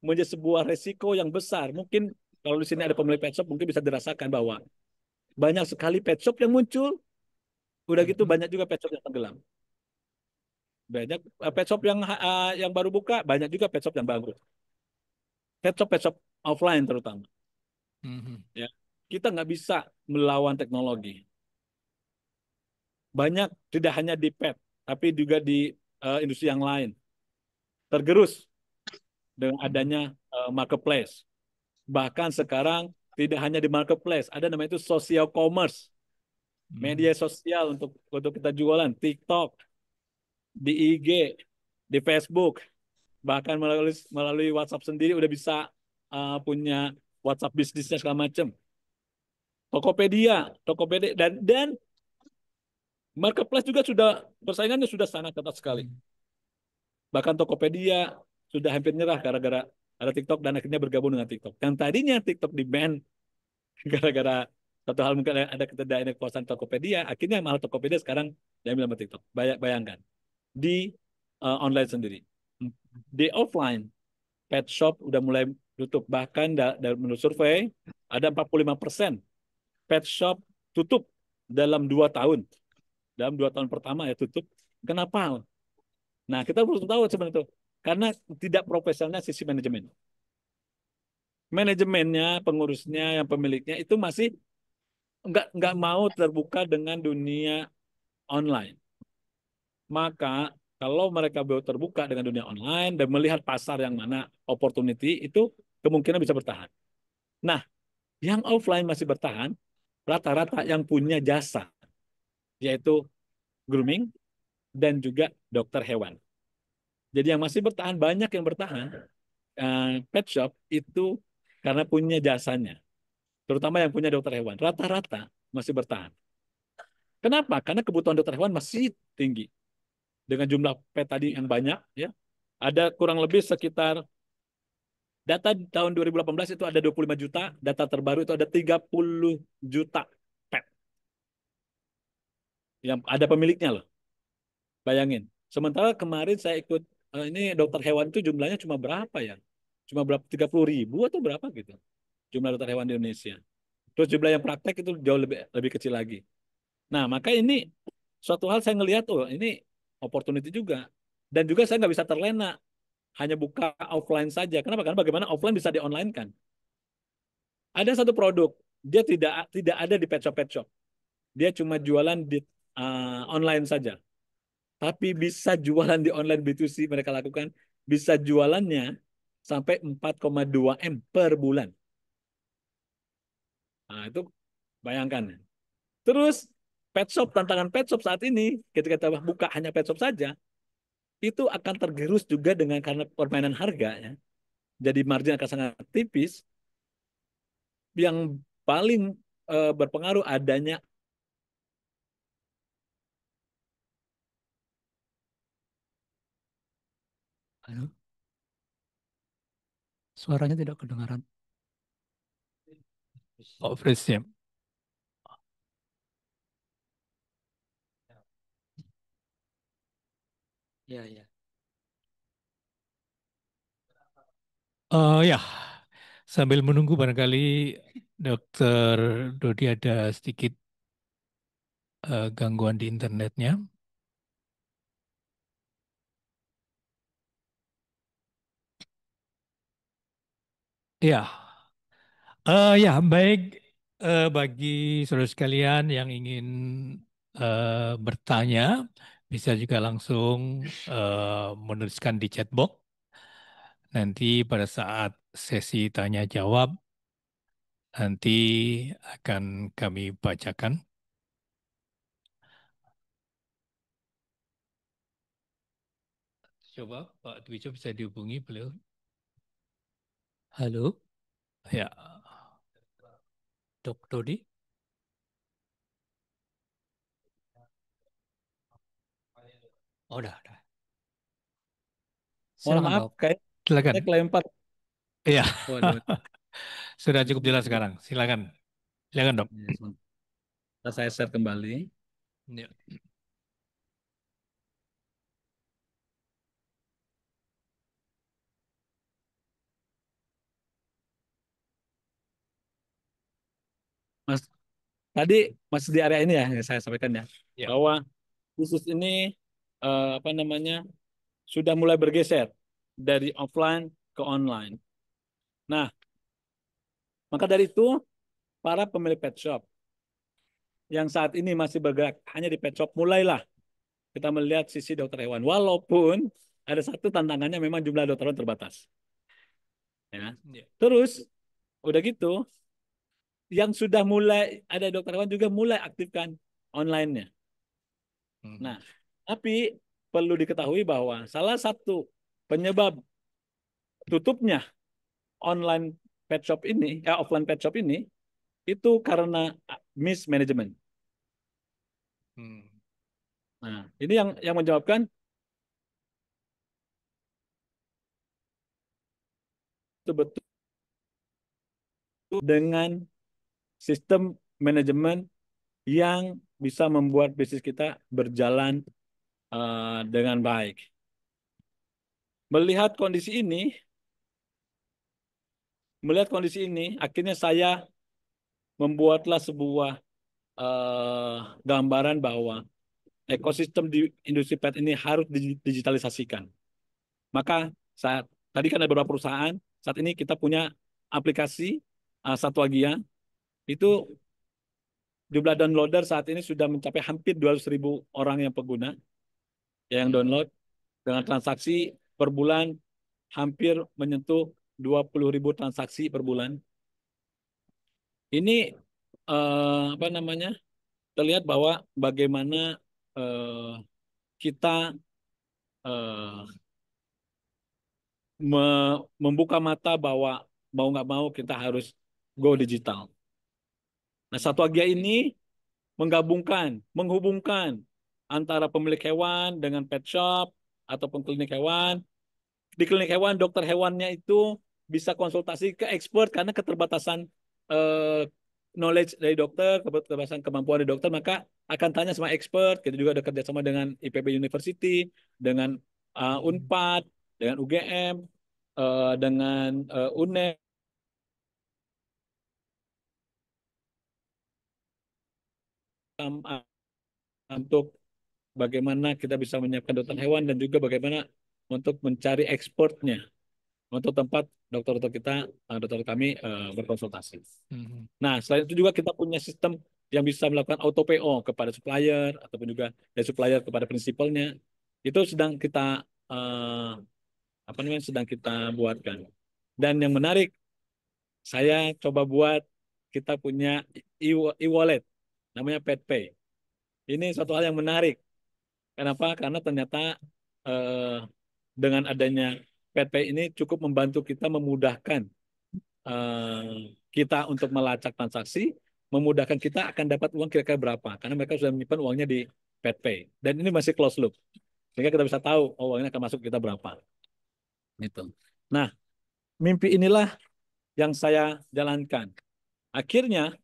menjadi sebuah resiko yang besar. Mungkin kalau di sini ada pemilik pet shop, mungkin bisa dirasakan bahwa banyak sekali pet shop yang muncul, udah gitu banyak juga pet shop yang tenggelam. Banyak pet shop yang baru buka, banyak juga pet shop yang bagus. Pet shop offline terutama. Ya, kita nggak bisa melawan teknologi. Banyak tidak hanya di pet, tapi juga di industri yang lain. Tergerus dengan adanya marketplace. Bahkan sekarang tidak hanya di marketplace, ada namanya itu social commerce, media sosial untuk kita jualan, TikTok, di IG, di Facebook, bahkan melalui WhatsApp sendiri udah bisa punya WhatsApp bisnisnya segala macam. Tokopedia dan marketplace juga sudah persaingannya sudah sangat ketat sekali. Bahkan Tokopedia sudah hampir nyerah gara-gara ada TikTok dan akhirnya bergabung dengan TikTok. Yang tadinya TikTok di-ban gara-gara satu hal mungkin ada ketidakpuasan Tokopedia, akhirnya malah Tokopedia sekarang diambil sama TikTok. Bayangkan di online sendiri. Di offline, pet shop udah mulai tutup. Bahkan menurut survei, ada 45% pet shop tutup dalam 2 tahun. Dalam 2 tahun pertama ya tutup. Kenapa? Nah, kita perlu tahu sebenarnya itu. Karena tidak profesionalnya sisi manajemen. Manajemennya, pengurusnya, yang pemiliknya itu masih nggak mau terbuka dengan dunia online. Maka kalau mereka baru terbuka dengan dunia online dan melihat pasar yang mana opportunity, itu kemungkinan bisa bertahan. Nah, yang offline masih bertahan, rata-rata yang punya jasa, yaitu grooming dan juga dokter hewan. Jadi yang masih bertahan, banyak yang bertahan, pet shop itu karena punya jasanya. Terutama yang punya dokter hewan. Rata-rata masih bertahan. Kenapa? Karena kebutuhan dokter hewan masih tinggi. Dengan jumlah pet tadi yang banyak, ya, ada kurang lebih sekitar data di tahun 2018 itu ada 25 juta, data terbaru itu ada 30 juta pet yang ada pemiliknya loh. Bayangin. Sementara kemarin saya ikut ini dokter hewan itu jumlahnya cuma berapa ya? Cuma berapa 30.000 atau berapa gitu. Jumlah dokter hewan di Indonesia. Terus jumlah yang praktek itu jauh lebih kecil lagi. Nah, maka ini suatu hal saya ngelihat ini opportunity juga. Dan juga saya nggak bisa terlena hanya buka offline saja. Kenapa? Karena bagaimana offline bisa di-online kan. Ada satu produk, dia tidak ada di pet shop. Dia cuma jualan di online saja. Tapi bisa jualan di online B2C mereka lakukan, bisa jualannya sampai 4,2 M per bulan. Nah, itu bayangkan. Terus tantangan pet shop saat ini, ketika kita buka hanya pet shop saja, itu akan tergerus juga dengan karena permainan harga. Ya. Jadi margin akan sangat tipis. Yang paling berpengaruh adanya Halo, suaranya tidak kedengaran. Oh, freeze ya. Ya, ya. Ya, sambil menunggu barangkali Dokter Dodi ada sedikit gangguan di internetnya. Ya, ya baik, bagi saudara sekalian yang ingin bertanya, bisa juga langsung menuliskan di chat box. Nanti pada saat sesi tanya jawab, nanti akan kami bacakan. Coba Pak Dwijo bisa dihubungi beliau. Halo, Ya, Dok Dodi. Oh, udah. Mohon Silakan maaf, Dok. kayak silakan. saya kelempar. Iya, Waduh. sudah cukup jelas sekarang. Silakan, silakan Dok. Ya, sebentar. Saya share kembali. Ya. Mas, tadi masih di area ini ya, yang saya sampaikan ya, Ya. bahwa khusus ini apa namanya sudah mulai bergeser dari offline ke online. Nah, maka dari itu para pemilik pet shop yang saat ini masih bergerak hanya di pet shop mulailah kita melihat sisi dokter hewan. Walaupun ada satu tantangannya memang jumlah dokter hewan terbatas. Ya. Ya. Terus udah gitu, yang sudah mulai ada dokter hewan juga mulai aktifkan online-nya. Nah, tapi perlu diketahui bahwa salah satu penyebab tutupnya online pet shop ini, offline pet shop ini, itu karena mismanagement. Hmm. Nah, ini yang menyebabkan betul-betul dengan sistem manajemen yang bisa membuat bisnis kita berjalan dengan baik. Melihat kondisi ini, akhirnya saya membuatlah sebuah gambaran bahwa ekosistem di industri pet ini harus digitalisasikan. Maka saat tadi kan ada beberapa perusahaan, saat ini kita punya aplikasi Satwagia, itu jumlah downloader saat ini sudah mencapai hampir 200.000 orang yang pengguna yang download dengan transaksi per bulan hampir menyentuh 20.000 transaksi per bulan. Ini apa namanya terlihat bahwa bagaimana eh, kita eh, membuka mata bahwa mau nggak mau kita harus go digital. Nah, Satwagia ini menghubungkan antara pemilik hewan dengan pet shop ataupun klinik hewan. Di klinik hewan, dokter hewannya itu bisa konsultasi ke expert karena keterbatasan eh, knowledge dari dokter, keterbatasan kemampuan dari dokter, maka akan tanya sama expert. Kita juga ada kerjasama dengan IPB University, dengan Unpad, dengan UGM, dengan UNED, untuk bagaimana kita bisa menyiapkan dokter hewan dan juga bagaimana untuk mencari expertnya untuk tempat dokter-dokter kita, dokter kami berkonsultasi. Nah, selain itu juga kita punya sistem yang bisa melakukan auto PO kepada supplier ataupun juga dari supplier kepada prinsipalnya. Itu sedang kita apa namanya sedang kita buatkan. Dan yang menarik, saya coba buat kita punya e-wallet namanya PetPay. Ini suatu hal yang menarik. Kenapa? Karena ternyata eh, dengan adanya PetPay ini cukup membantu kita memudahkan kita untuk melacak transaksi, memudahkan kita akan dapat uang kira-kira berapa. Karena mereka sudah menyimpan uangnya di PetPay. Dan ini masih close loop. Sehingga kita bisa tahu oh, uangnya akan masuk kita berapa. gitu. Nah, mimpi inilah yang saya jalankan. Akhirnya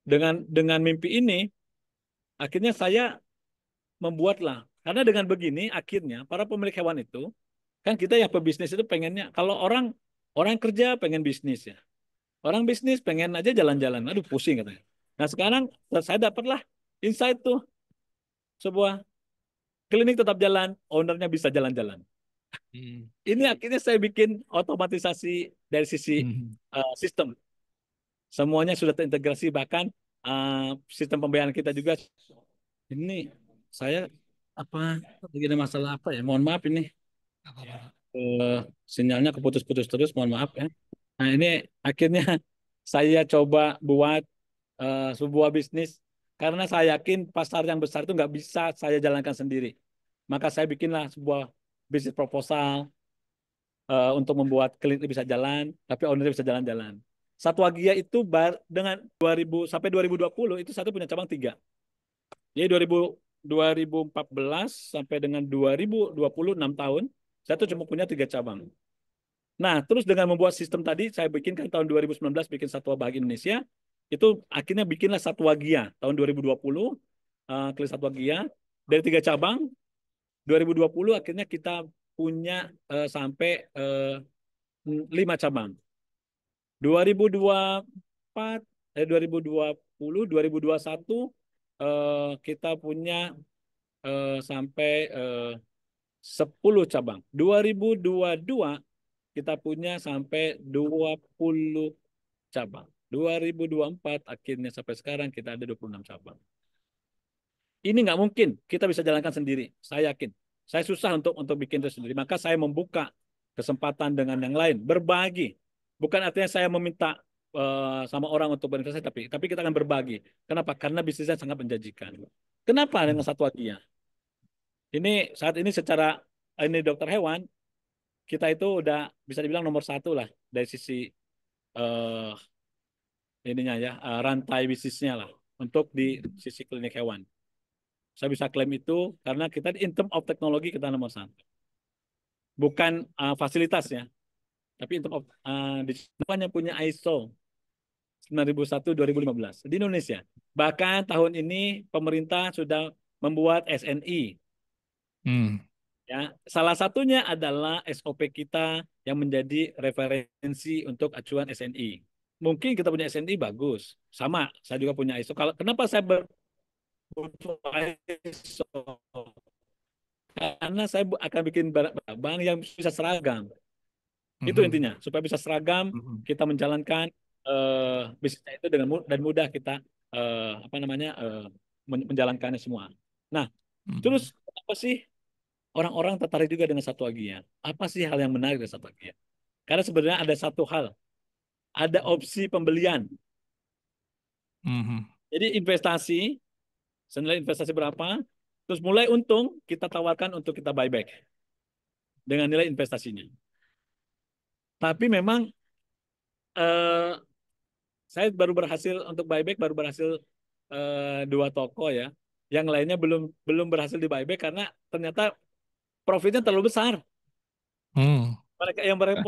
dengan mimpi ini, akhirnya saya membuatlah. Karena dengan begini, akhirnya para pemilik hewan itu, kan kita yang pebisnis itu pengennya, kalau orang orang kerja pengen bisnis ya, orang bisnis pengen aja jalan-jalan, aduh pusing katanya. Nah sekarang saya dapatlah insight tuh, sebuah klinik tetap jalan, ownernya bisa jalan-jalan. Ini akhirnya saya bikin otomatisasi dari sisi sistem. Semuanya sudah terintegrasi, bahkan sistem pembayaran kita juga. Ini saya apa lagi ada masalah apa ya? Mohon maaf ini eh, sinyalnya keputus-putus terus. Mohon maaf ya. Nah ini akhirnya saya coba buat sebuah bisnis karena saya yakin pasar yang besar itu nggak bisa saya jalankan sendiri. Maka saya bikinlah sebuah bisnis proposal untuk membuat klinik bisa jalan, tapi ownernya bisa jalan-jalan. Satwa Gia itu dengan 2000 sampai 2020 itu satu punya cabang 3. Jadi 2014 sampai dengan 2020 6 tahun, saya tuh cuma punya 3 cabang. Nah, terus dengan membuat sistem tadi, saya bikinkan tahun 2019 bikin Satwa Bahagia Indonesia, itu akhirnya bikinlah Satwa Gia tahun 2020, klinik Satwa Gia dari 3 cabang. 2020 akhirnya kita punya sampai 5 cabang. 2024, 2020, 2021 kita punya sampai 10 cabang. 2022 kita punya sampai 20 cabang. 2024 akhirnya sampai sekarang kita ada 26 cabang. Ini nggak mungkin kita bisa jalankan sendiri. Saya yakin. Saya susah untuk bikin itu sendiri. Maka saya membuka kesempatan dengan yang lain. Berbagi. Bukan artinya saya meminta sama orang untuk berinvestasi, tapi kita akan berbagi. Kenapa? Karena bisnisnya sangat menjanjikan. Kenapa dengan Satwa Kia? Ini saat ini secara ini dokter hewan, kita itu udah bisa dibilang nomor 1 lah dari sisi eh, ininya ya, rantai bisnisnya lah untuk di sisi klinik hewan. Saya bisa klaim itu karena kita in term of teknologi kita nomor 1. Bukan fasilitasnya, tapi in term of yang punya ISO 9001-2015 di Indonesia. Bahkan tahun ini pemerintah sudah membuat SNI. Ya, salah satunya adalah SOP kita yang menjadi referensi untuk acuan SNI. Mungkin kita punya SNI bagus, sama. Saya juga punya ISO. Kalau kenapa saya butuh ISO? Karena saya akan bikin barang yang bisa seragam. Itu intinya, supaya bisa seragam, kita menjalankan bisnisnya itu dengan dan mudah kita menjalankannya semua. Nah, terus apa sih orang-orang tertarik juga dengan Satwa Gia? Apa sih hal yang menarik dari Satwa Gia? Karena sebenarnya ada satu hal, ada opsi pembelian. Jadi senilai investasi berapa, terus mulai untung kita tawarkan untuk kita buyback dengan nilai investasinya. Tapi memang saya baru berhasil untuk buyback, baru berhasil 2 toko ya. Yang lainnya belum berhasil di buyback karena ternyata profitnya terlalu besar. Profit yang mereka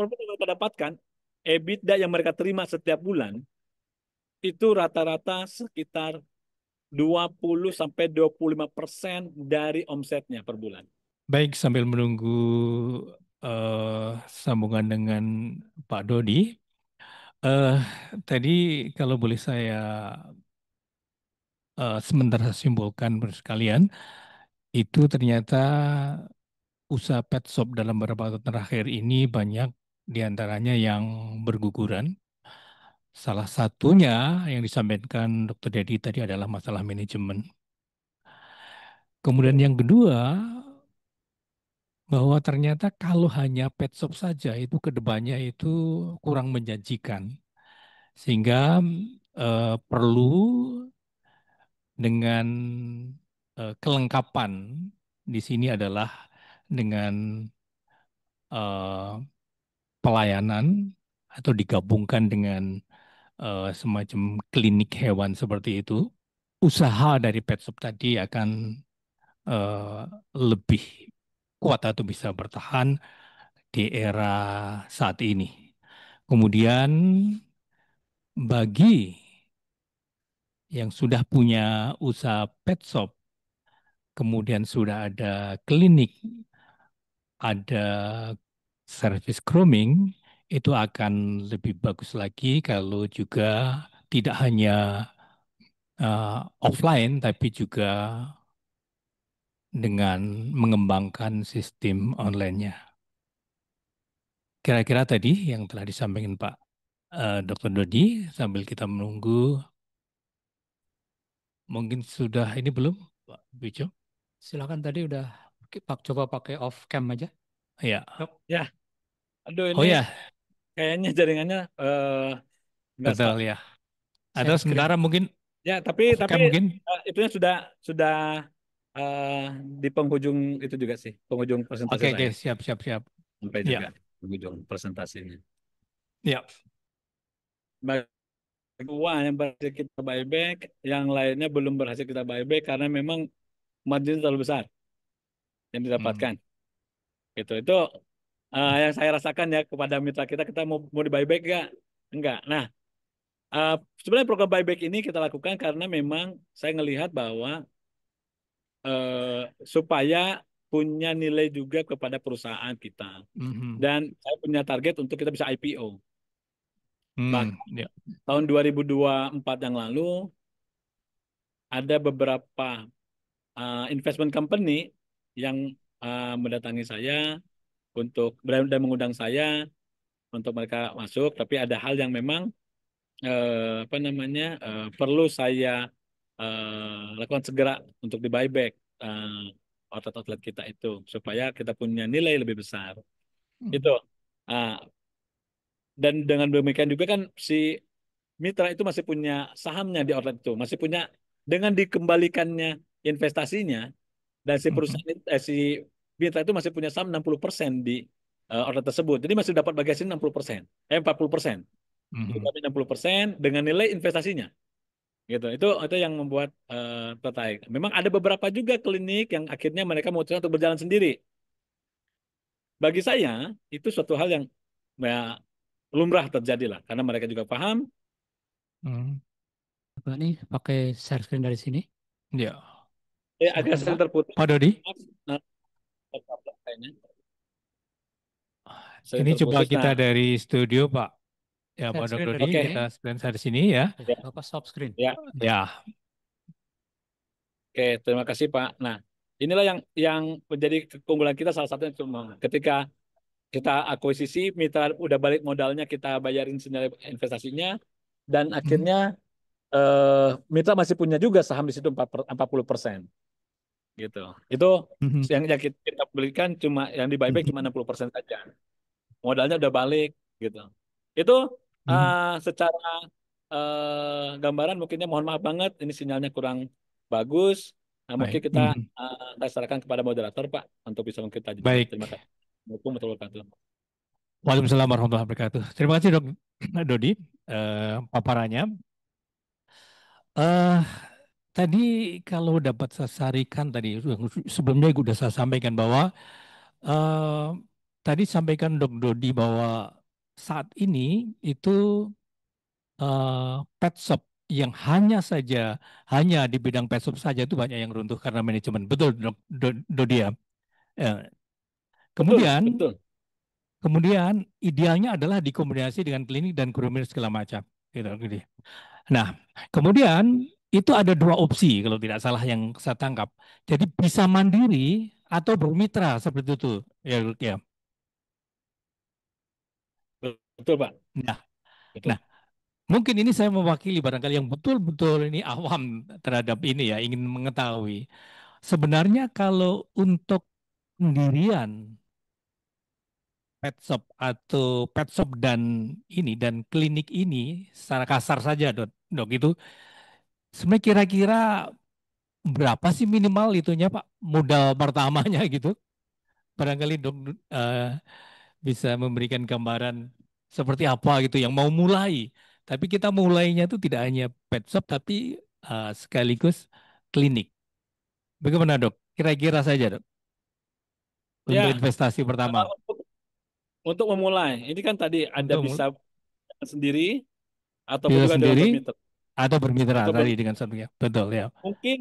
dapatkan, EBITDA yang mereka terima setiap bulan itu rata-rata sekitar 20-25% dari omsetnya per bulan. Baik, sambil menunggu sambungan dengan Pak Dodi, tadi kalau boleh saya sementara simpulkan sekalian, itu ternyata usaha pet shop dalam beberapa tahun terakhir ini banyak diantaranya yang berguguran. Salah satunya yang disampaikan Dr. Dedi tadi adalah masalah manajemen. Kemudian yang kedua, bahwa ternyata kalau hanya pet shop saja itu kedepannya itu kurang menjanjikan. Sehingga perlu dengan kelengkapan di sini adalah dengan pelayanan atau digabungkan dengan semacam klinik hewan seperti itu, usaha dari pet shop tadi akan lebih kuat atau bisa bertahan di era saat ini. Kemudian bagi yang sudah punya usaha pet shop, kemudian sudah ada klinik, ada service grooming, itu akan lebih bagus lagi kalau juga tidak hanya offline, tapi juga dengan mengembangkan sistem online-nya. Kira-kira tadi yang telah disampaikan Pak Dr. Dodi, sambil kita menunggu, mungkin sudah ini belum, Pak Bijo? Silakan tadi udah coba pakai off cam aja. Ya. Dok. Ya, aduh Oh ini ya, kayaknya jaringannya nggak betul stabil. ya. Atau Share screen. sementara mungkin Ya, tapi off cam mungkin. itunya sudah eh, di penghujung itu juga sih, penghujung presentasi Oke, saya siap, siap, siap. sampai Ya, juga penghujung presentasinya. ya. Baik, uang yang berhasil kita buyback, yang lainnya belum berhasil kita buyback karena memang margin terlalu besar yang Hmm. didapatkan. Itu yang saya rasakan ya kepada mitra kita mau di buyback nggak? Enggak. Nah, sebenarnya program buyback ini kita lakukan karena memang saya ngelihat bahwa supaya punya nilai juga kepada perusahaan kita. Mhm. Dan saya punya target untuk kita bisa IPO. Bahkan Ya. tahun 2024 yang lalu ada beberapa investment company yang mendatangi saya dan mengundang saya untuk mereka masuk, tapi ada hal yang memang perlu saya lakukan segera untuk di buyback outlet-outlet kita itu supaya kita punya nilai lebih besar. Itu. Ah, dan dengan demikian juga kan si mitra itu masih punya sahamnya di outlet itu, masih punya dengan dikembalikannya investasinya dan si perusahaan si mitra itu masih punya saham 60% di outlet tersebut. Jadi masih dapat bagi hasil 60%, 40%. Jadi kami 60% dengan nilai investasinya. Gitu. Itu yang membuat tertarik. Memang ada beberapa juga klinik yang akhirnya mereka memutuskan untuk berjalan sendiri. Bagi saya itu suatu hal yang ya, lumrah terjadi lah karena mereka juga paham. Coba nih pakai share screen dari sini. Ya. Agak sering terputus. Pak Dodi. Nah, Ini coba terputus. kita Nah, dari studio Pak. Ya Share Pak screen Dr. dari Dodi, sini. kita screen dari sini ya. Bapak stop screen. Ya. Ya. Oke, terima kasih Pak. Nah, inilah yang menjadi keunggulan kita salah satunya cuma ketika kita akuisisi mitra udah balik modalnya kita bayarin senilai investasinya dan akhirnya mitra masih punya juga saham di situ 40% gitu. Itu yang kita belikan cuma yang di buyback cuma 60% saja. Modalnya udah balik gitu. Itu secara gambaran mungkinnya mohon maaf banget ini sinyalnya kurang bagus. Nah, mungkin kita saya serahkan kepada moderator Pak untuk bisa kita jawab. Baik. Terima kasih. Assalamualaikum warahmatullahi wabarakatuh. Waalaikumsalam warahmatullahi wabarakatuh. Terima kasih Dok Dodi paparannya. Tadi kalau dapat saya sarikan tadi sebelumnya sudah saya sampaikan bahwa tadi sampaikan Dok Dodi bahwa saat ini itu pet shop yang hanya di bidang pet shop saja itu banyak yang runtuh karena manajemen. Betul Dok Dodi ya. Kemudian betul. Kemudian idealnya adalah dikombinasi dengan klinik dan grooming segala macam. Gitu. Nah, kemudian itu ada dua opsi kalau tidak salah yang saya tangkap. Jadi bisa mandiri atau bermitra seperti itu. Ya. Betul Pak. Nah, mungkin ini saya mewakili barangkali yang betul-betul ini awam terhadap ini ya, ingin mengetahui. Sebenarnya kalau untuk pendirian pet shop dan klinik ini secara kasar saja dok itu sebenarnya kira-kira berapa sih minimal itunya Pak modal pertamanya gitu barangkali dok bisa memberikan gambaran seperti apa gitu yang mau mulai tapi kita mulainya itu tidak hanya pet shop tapi sekaligus klinik bagaimana dok kira-kira saja dok untuk Ya, investasi pertama. Untuk memulai, ini kan tadi ada Untuk bisa sendiri ataupun bisa juga dengan sendiri bermitra. atau bermitra Atau tadi dengan satunya. Betul ya. mungkin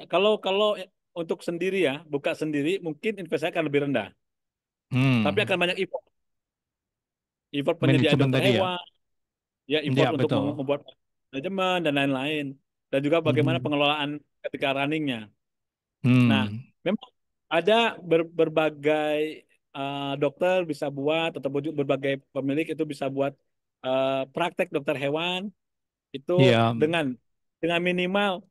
kalau kalau untuk sendiri ya, buka sendiri mungkin investasi akan lebih rendah. Tapi akan Hmm. banyak effort penyediaan Manajemen dokter tadi ya. hewan, ya Ya effort untuk betul. membuat manajemen dan lain-lain. Dan juga bagaimana Hmm. pengelolaan ketika runningnya. Nah, Hmm. memang ada berbagai dokter bisa buat atau berbagai pemilik itu bisa buat praktek dokter hewan itu Ya. dengan minimal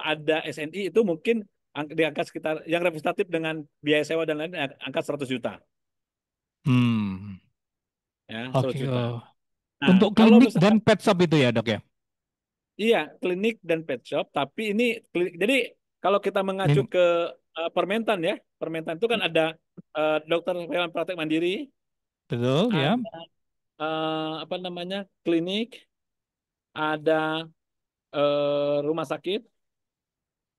ada SNI itu mungkin di angka sekitar yang representatif dengan biaya sewa dan lain angka 100 juta Hmm. ya 100 Oke. juta. Nah, Untuk kalau klinik dan misalkan pet shop itu ya dok ya. iya klinik dan pet shop tapi ini jadi kalau kita mengacu Ini ke Permentan ya, Permentan itu kan ada dokter hewan praktek mandiri, betul ya. ada apa namanya klinik, ada rumah sakit,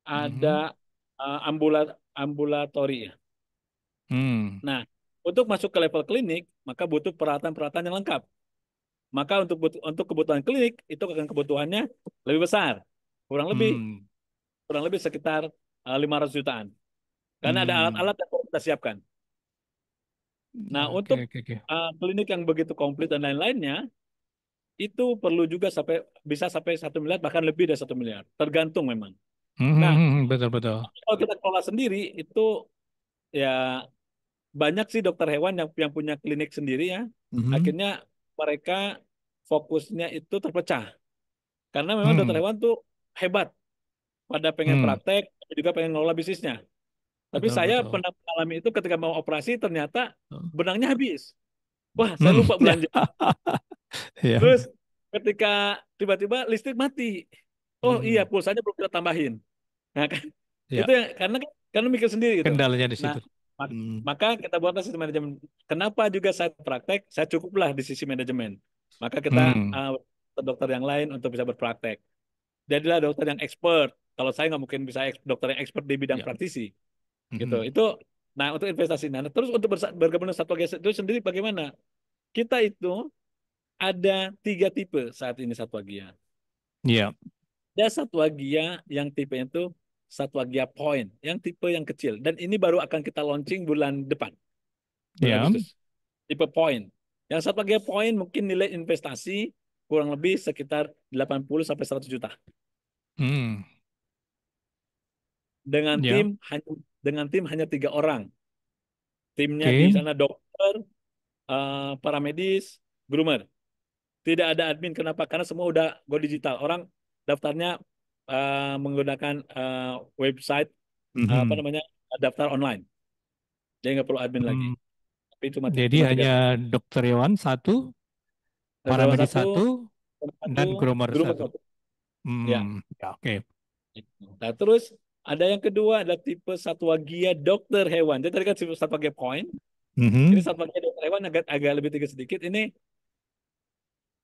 ada Mhm. ambulatori ya. Hmm. Nah, untuk masuk ke level klinik, maka butuh peralatan-peralatan yang lengkap. Maka untuk kebutuhan klinik itu akan kebutuhannya lebih besar, kurang lebih Hmm. sekitar 500 jutaan. Karena ada Hmm. alat-alat yang perlu kita siapkan. Nah, Oke untuk oke oke. klinik yang begitu komplit dan lain-lainnya, itu perlu juga bisa sampai 1 miliar bahkan lebih dari 1 miliar, tergantung memang. Nah, Betul betul. kalau kita kelola sendiri itu ya banyak sih dokter hewan yang punya klinik sendiri ya. Mhm. Akhirnya mereka fokusnya itu terpecah. Karena memang dokter Hmm. hewan tuh hebat pada pengen Hmm. praktek, juga pengen ngelola bisnisnya. Tapi Betul saya betul. pernah mengalami itu ketika mau operasi ternyata benangnya habis. Wah, saya Hmm. lupa Ya. belanja. Ya. Terus ketika tiba-tiba listrik mati. Oh iya, Hmm. pulsanya belum kita tambahin. Nah, kan Ya. itu yang karena mikir sendiri gitu. Kendalanya di Nah, situ. mak- Hmm. maka kita buatlah sistem manajemen. Kenapa juga saya praktek, saya cukuplah di sisi manajemen. Maka kita Hmm. dokter yang lain untuk bisa berpraktek. Jadilah dokter yang expert. Kalau saya nggak mungkin bisa dokter yang expert di bidang Ya. praktisi, gitu. Mhm. Itu, nah untuk investasi. Nah, terus untuk bergabung dengan satwa Gia itu sendiri bagaimana? Kita itu ada 3 tipe saat ini satwa Gia. Ya. Ada satwa Gia yang tipe itu satwa Gia point, yang tipe yang kecil. Dan ini baru akan kita launching bulan depan, bulan Ya. Agustus. Tipe point. Yang satwa Gia point mungkin nilai investasi kurang lebih sekitar 80 sampai 100 juta. Hmm. Dengan Ya. tim hanya 3 orang. Timnya di Oke. sana dokter, paramedis, groomer. Tidak ada admin. Kenapa? Karena semua udah go digital. Orang daftarnya menggunakan website apa Mhm. namanya daftar online. Jadi nggak perlu admin lagi. Hmm. Tapi Jadi cuma 3 hanya tim. dokter hewan satu, Relawan paramedis satu, satu, satu, dan groomer groomer satu. satu. Ya. Hmm. Ya, oke. Nah, terus ada yang kedua ada tipe satwa Gia dokter hewan. Jadi tadi kan satwa Gia point. Ini Mhm. satwa Gia dokter hewan agak lebih tinggi sedikit. Ini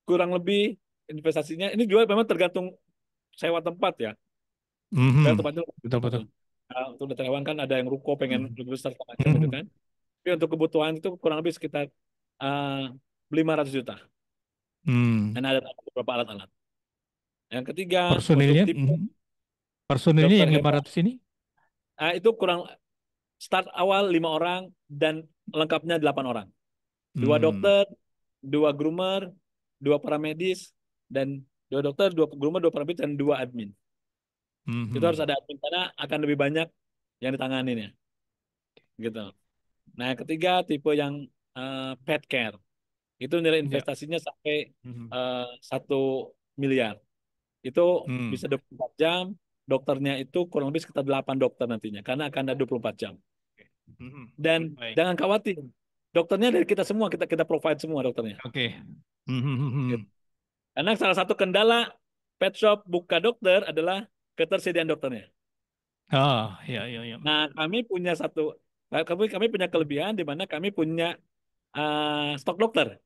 kurang lebih investasinya. Ini juga memang tergantung sewa tempat ya. Karena Mhm. tempatnya Betul betul. untuk dokter hewan kan ada yang ruko pengen Mhm. lebih besar segala macam gitu Mhm. kan. Tapi untuk kebutuhan itu kurang lebih sekitar 500 juta. Hmm. Dan ada beberapa alat-alat. Yang ketiga untuk Personilnya, tipe personilnya dokter yang hewan, 500 ini? itu kurang start awal 5 orang dan lengkapnya 8 orang. 2 dokter, 2 groomer, 2 paramedis, dan 2 dokter, 2 groomer, 2 paramedis, dan 2 admin. Itu harus Mhm. ada admin karena akan lebih banyak yang ditanganin ya, gitu. Nah, yang ketiga tipe yang pet care. Itu nilai Ya. investasinya sampai Mhm. 1 miliar. Itu Hmm. bisa 24 jam. Dokternya itu kurang lebih sekitar 8 dokter nantinya. Karena akan ada 24 jam. Mhm. Dan Baik. jangan khawatir. Dokternya dari kita semua. Kita provide semua dokternya. Oke. Gitu. Karena salah satu kendala pet shop buka dokter adalah ketersediaan dokternya. Oh, ya, ya, ya. Nah, kami punya kelebihan di mana kami punya stok dokter.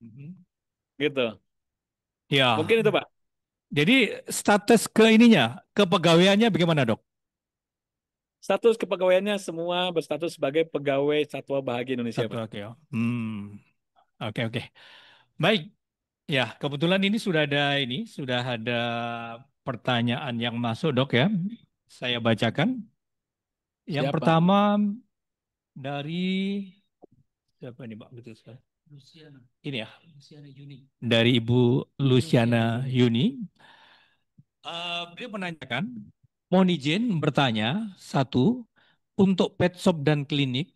Mhm. Gitu. Ya, Mungkin itu, Pak. jadi status ke ininya, kepegawaiannya bagaimana dok? Status kepegawaiannya semua berstatus sebagai pegawai Satwa Bahagia Indonesia, Satu, Pak. oke. Oke, oke. Baik. Ya, kebetulan ini sudah ada pertanyaan yang masuk, Dok ya. Saya bacakan. Yang Siap, Pak. pertama dari siapa ini, Pak? Betul sekali. Ini ya. Dari Ibu Luciana Yuni. Beliau menanyakan, mohon izin bertanya, satu, untuk pet shop dan klinik,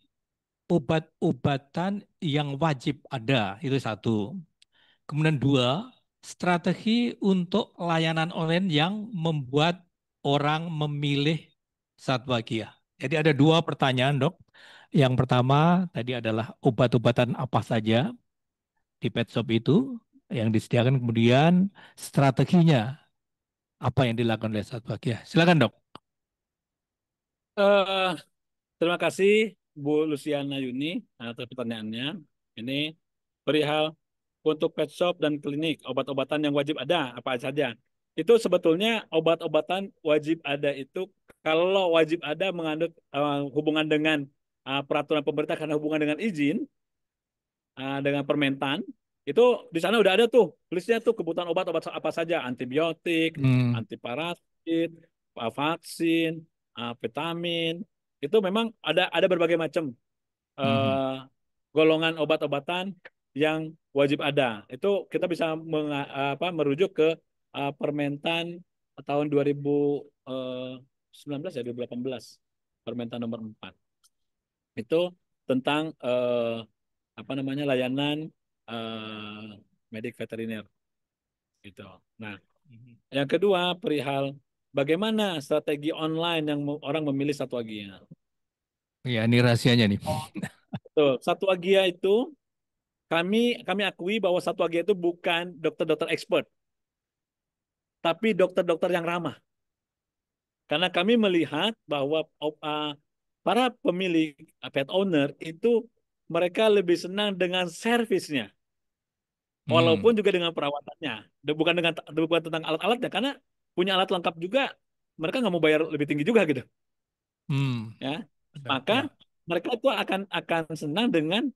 obat-obatan yang wajib ada, itu satu. Kemudian dua, strategi untuk layanan online yang membuat orang memilih Satwagia. Jadi ada dua pertanyaan, Dok. Yang pertama tadi adalah obat-obatan apa saja di pet shop itu yang disediakan, kemudian strateginya apa yang dilakukan oleh Satwagia. Silakan, Dok. Eh, Terima kasih Bu Luciana Yuni atas pertanyaannya. Ini perihal untuk pet shop dan klinik, obat-obatan yang wajib ada apa saja. Itu sebetulnya obat-obatan wajib ada itu kalau wajib ada mengandung hubungan dengan peraturan pemerintah karena hubungan dengan izin dengan Permentan, itu di sana udah ada tuh listnya tuh kebutuhan obat-obat apa saja, antibiotik, Hmm. antiparasit, vaksin, vitamin. Itu memang ada berbagai macam Mhm. eh, golongan obat-obatan yang wajib ada. Itu kita bisa merujuk ke Permentan tahun 2019 ya 2018, Permentan nomor 4. Itu tentang apa namanya layanan medik veteriner gitu. Nah, yang kedua perihal bagaimana strategi online yang orang memilih Satwa Gia. Ya, ini rahasianya nih. Betul. Satwa Gia itu kami akui bahwa Satwa Gia itu bukan dokter-dokter expert, tapi dokter-dokter yang ramah. Karena kami melihat bahwa para pemilik pet owner itu mereka lebih senang dengan servisnya. Walaupun Hmm. juga dengan perawatannya, bukan tentang alat-alatnya, karena punya alat lengkap juga, mereka nggak mau bayar lebih tinggi juga gitu, Hmm. ya. Benar, Maka ya. mereka itu akan senang dengan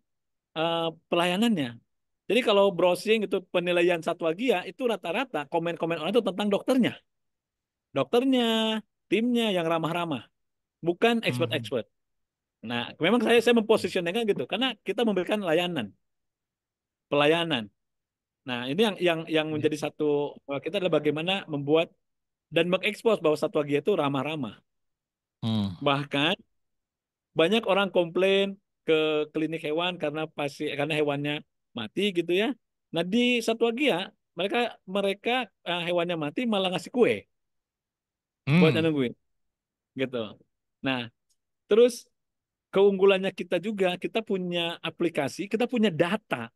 pelayanannya. Jadi kalau browsing itu penilaian Satwa Gia itu rata-rata komen-komen orang itu tentang dokternya, timnya yang ramah-ramah, bukan Mhm. expert-expert. Nah, memang saya mempositioningkan gitu, karena kita memberikan pelayanan. Nah, ini yang Ya. menjadi satu kita adalah bagaimana membuat dan mengekspos bahwa Satwa Gia itu ramah-ramah. Hmm. Bahkan banyak orang komplain ke klinik hewan karena hewannya mati gitu ya. Nah, di Satwa Gia mereka mereka hewannya mati malah ngasih kue buat Hmm. nungguin gitu. Nah, terus keunggulannya kita juga kita punya aplikasi, kita punya data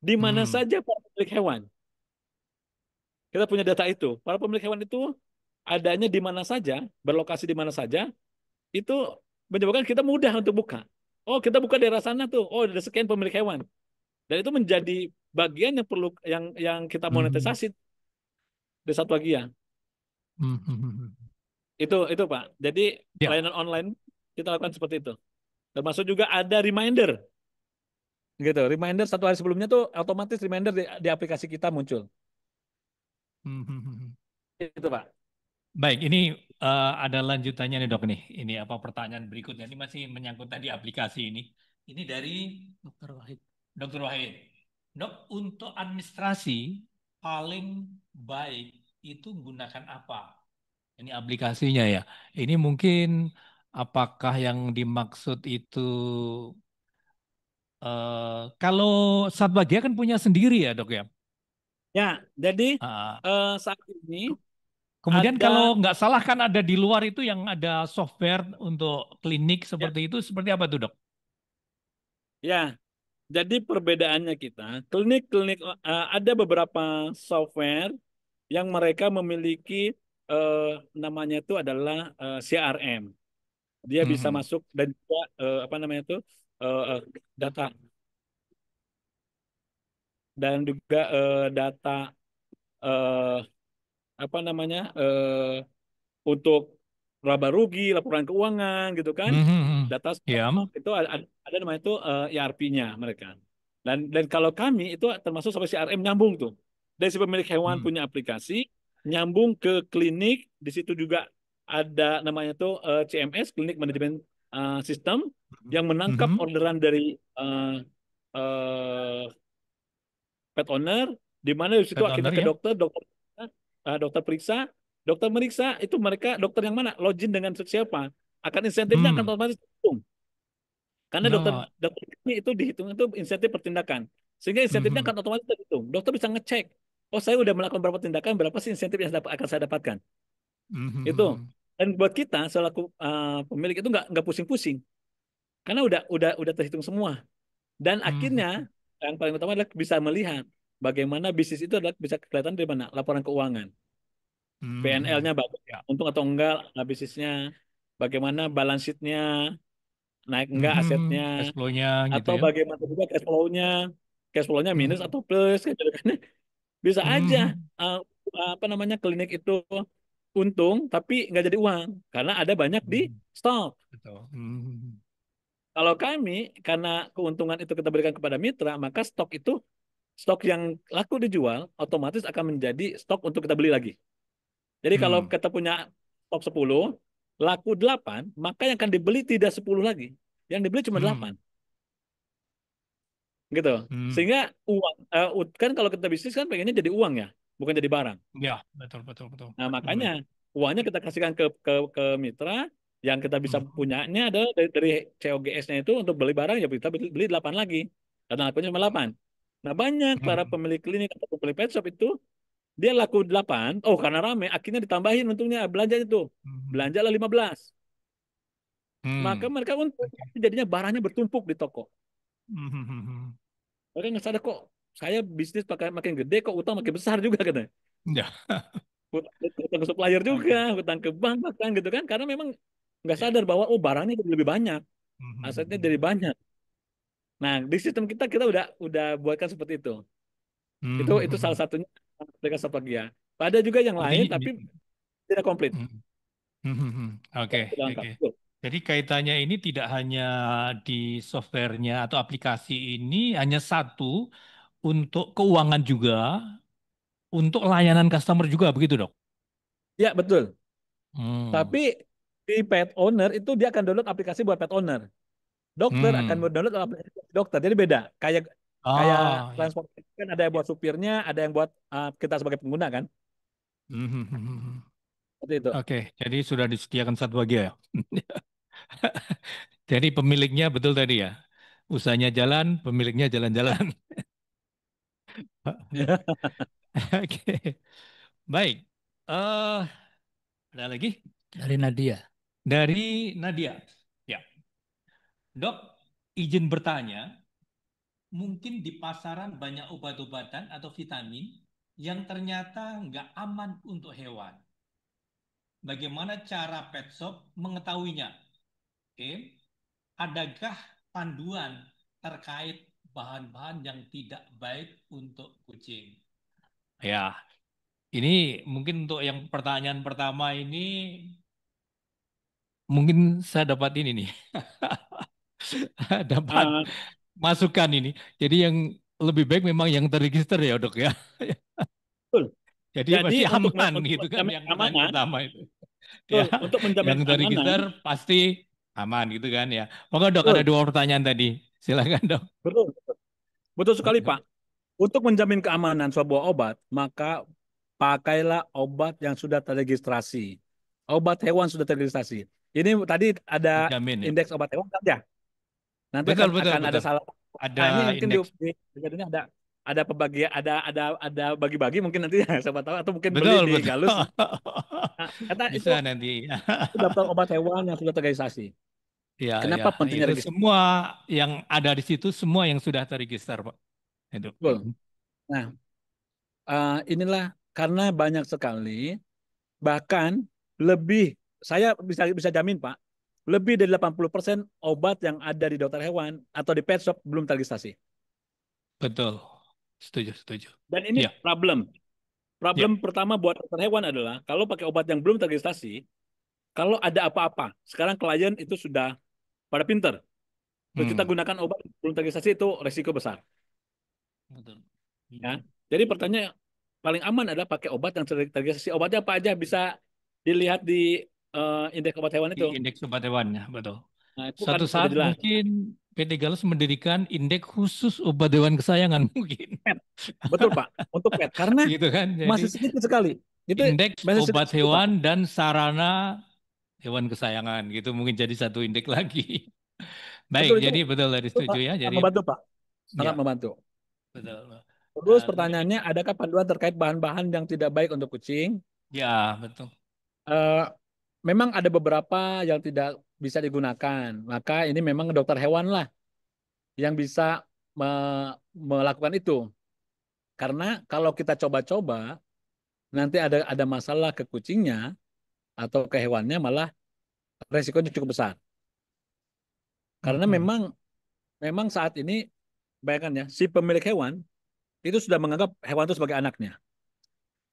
di mana Hmm. saja para pemilik hewan. Kita punya data itu. Para pemilik hewan itu adanya di mana saja, berlokasi di mana saja, itu menyebabkan kita mudah untuk buka. Oh, kita buka daerah sana tuh. Oh, ada sekian pemilik hewan. Dan itu menjadi bagian yang perlu yang kita Hmm. monetisasi di Satwa Gia. Hmm. Hmm. Itu Pak. Jadi Ya. layanan online kita lakukan seperti itu. Termasuk juga ada reminder gitu. Reminder 1 hari sebelumnya tuh otomatis reminder di aplikasi kita muncul. Hmm. Itu Pak. Baik, ini ada lanjutannya nih, Dok nih. Ini apa pertanyaan berikutnya? Ini masih menyangkut tadi aplikasi ini. Ini dari Dokter Wahid. Dokter Wahid. Dok, untuk administrasi paling baik itu gunakan apa? Ini aplikasinya ya. Ini mungkin apakah yang dimaksud itu kalau Satbagia kan punya sendiri ya, Dok ya. Ya, jadi Ah, saat ini kemudian ada kalau nggak salah kan ada di luar itu yang ada software untuk klinik ya, seperti itu, seperti apa tuh, Dok? ya. Jadi perbedaannya kita, klinik-klinik ada beberapa software yang mereka memiliki eh, namanya itu adalah CRM. Dia bisa Mhm. masuk dan juga apa namanya itu data dan juga data eh, apa namanya untuk laba rugi, laporan keuangan gitu kan. Data Ya. stok itu ada namanya itu ERP-nya mereka. Dan kalau kami itu termasuk sampai CRM nyambung tuh. Dari si pemilik hewan Hmm. punya aplikasi, nyambung ke klinik, di situ juga ada namanya tuh CMS, Clinic Management System, yang menangkap Mhm. orderan dari eh, pet owner, di mana di situ Pet kita owner ke ya. dokter, dokter meriksa itu mereka dokter yang mana, login dengan siapa, akan insentifnya akan Hmm. otomatis dihitung. Karena dokter No. dokter ini itu dihitung itu insentif per tindakan, sehingga insentifnya Mhm. akan otomatis terhitung. Dokter bisa ngecek, oh saya udah melakukan berapa tindakan, berapa sih insentif yang akan saya dapatkan. Itu. Mhm. Dan buat kita selaku pemilik itu nggak pusing-pusing, karena udah terhitung semua. Dan akhirnya Mhm. yang paling utama adalah bisa melihat bagaimana bisnis itu adalah bisa kelihatan dari mana laporan keuangan, Mhm. PNL-nya bagus, Ya. untung atau enggak bisnisnya, bagaimana balance sheet-nya, naik enggak asetnya, Mhm. Cash flow-nya gitu atau ya. bagaimana juga cash flow-nya minus Mhm. atau plus, gitu kan. Bisa aja Mhm. uh, apa namanya klinik itu untung tapi nggak jadi uang karena ada banyak di Mhm. stok. Betul. Mhm. Kalau kami, karena keuntungan itu kita berikan kepada mitra, maka stok yang laku dijual otomatis akan menjadi stok untuk kita beli lagi. Jadi kalau Hmm. kita punya stok 10, laku 8, maka yang akan dibeli tidak 10 lagi. Yang dibeli cuma 8. Hmm. Gitu. Hmm. Sehingga uang kan kalau kita bisnis kan pengennya jadi uang ya, bukan jadi barang. Ya, betul betul betul. Nah, makanya Hmm. uangnya kita kasihkan ke mitra, yang kita bisa Mhm. punyanya ada dari COGS-nya itu untuk beli barang ya kita beli 8 lagi. Karena lakunya cuma 8. Nah, banyak para Mhm. pemilik klinik atau pemilik pet shop itu dia laku 8, oh karena rame, akhirnya ditambahin untungnya belanja itu. Mhm. Belanjalah 15. Maka Hmm. mereka untung, Oke. jadinya barangnya bertumpuk di toko. Mhm. Mereka nggak sadar kok, saya bisnis pakai makin gede kok utang makin besar juga katanya. Ya. Hutang ke supplier juga, Oke. hutang ke bank bahkan gitu kan, karena memang nggak Ya. sadar bahwa oh barangnya jadi lebih banyak, asetnya Mhm. jadi banyak. Nah di sistem kita udah buatkan seperti itu. Itu salah Mhm. satunya aplikasi Sapagia. Ada juga yang Jadi, lain tapi tidak komplit, oke, tidak lengkap. oke. Jadi kaitannya ini tidak hanya di softwarenya atau aplikasi ini, hanya satu untuk keuangan juga, untuk layanan customer juga, begitu dok? Ya betul. Hmm. Tapi di pet owner itu dia akan download aplikasi buat pet owner. Dokter akan Hmm. download aplikasi buat dokter. Jadi beda. Kayak kayak Oh, ya. transportasi kan ada yang buat supirnya, ada yang buat kita sebagai pengguna kan. Hmm. Seperti itu. Oke, jadi sudah disediakan satu bagian ya. Jadi pemiliknya betul tadi ya. Usahanya jalan, pemiliknya jalan-jalan. Oke, baik. eh ada lagi Dari Nadia. dari Nadia. Ya, dok, izin bertanya. Mungkin di pasaran banyak obat-obatan atau vitamin yang ternyata nggak aman untuk hewan. Bagaimana cara pet shop mengetahuinya? Oke, adakah panduan terkait bahan-bahan yang tidak baik untuk kucing? Ya, ini mungkin untuk yang pertanyaan pertama ini mungkin saya dapat ini nih, dapat Ah, masukan ini. Jadi yang lebih baik memang yang terregister ya dok ya. betul. Jadi Jadi pasti untuk aman untuk gitu kan menjamin yang pertanyaan keamanan, pertama itu. Ya, betul. Untuk menjamin yang keamanan, terregister pasti aman gitu kan ya. Maka dok ada betul, dua pertanyaan tadi. Silakan dok. betul, betul sekali Oke. Pak. Untuk menjamin keamanan sebuah obat, maka pakailah obat yang sudah terregistrasi. Obat hewan sudah terregistrasi. Ini tadi ada Dijamin ya. indeks obat hewan kan ya? Nanti Betul akan betul akan ada betul. salah. Ada Nah, ini mungkin indeks. di ini ada pembagian ada bagi-bagi mungkin nanti ya siapa tahu atau mungkin beli Betul di betul. Galus. Nah, kata Bisa nanti. itu daftar obat hewan yang sudah terregistrasi. Ya ya. Kenapa pentingnya Itu registrasi? semua yang ada di situ semua yang sudah terregister Pak. Itu. Betul. Nah, inilah karena banyak sekali, bahkan lebih, saya bisa bisa jamin Pak, lebih dari 80% obat yang ada di dokter hewan atau di pet shop belum terregistrasi. Betul. Setuju setuju. Dan ini Ya problem. ya. Problem pertama buat dokter hewan adalah kalau pakai obat yang belum terregistrasi, kalau ada apa-apa, sekarang klien itu sudah pada pinter. Terus kita Hmm, gunakan obat belum terregistrasi itu resiko besar. betul. Ya. Jadi pertanyaan paling aman adalah pakai obat yang terregistrasi. Obatnya apa aja bisa dilihat di indeks obat hewan Di itu. indeks obat hewan ya, betul. Nah, itu kan Suatu udah saat jelas. mungkin PT Galus mendirikan indeks khusus obat hewan kesayangan mungkin. Pet. Betul Pak, untuk pet. Karena Gitu kan. masih Jadi sedikit sekali. Itu indeks masih sedikit obat sekali Pak. hewan dan sarana hewan kesayangan gitu mungkin jadi satu indeks lagi. Betul Baik, itu, jadi betul tadi setuju ya. sangat Jadi membantu Pak. Sangat ya, membantu. betul. Terus Mungkin pertanyaannya, adakah panduan terkait bahan-bahan yang tidak baik untuk kucing? ya, betul. Eh, memang ada beberapa yang tidak bisa digunakan. Maka ini memang dokter hewan lah yang bisa melakukan itu. Karena kalau kita coba-coba, nanti ada masalah ke kucingnya atau ke hewannya, malah resikonya cukup besar. Karena Mhm. memang saat ini, bayangkan ya, si pemilik hewan itu sudah menganggap hewan itu sebagai anaknya.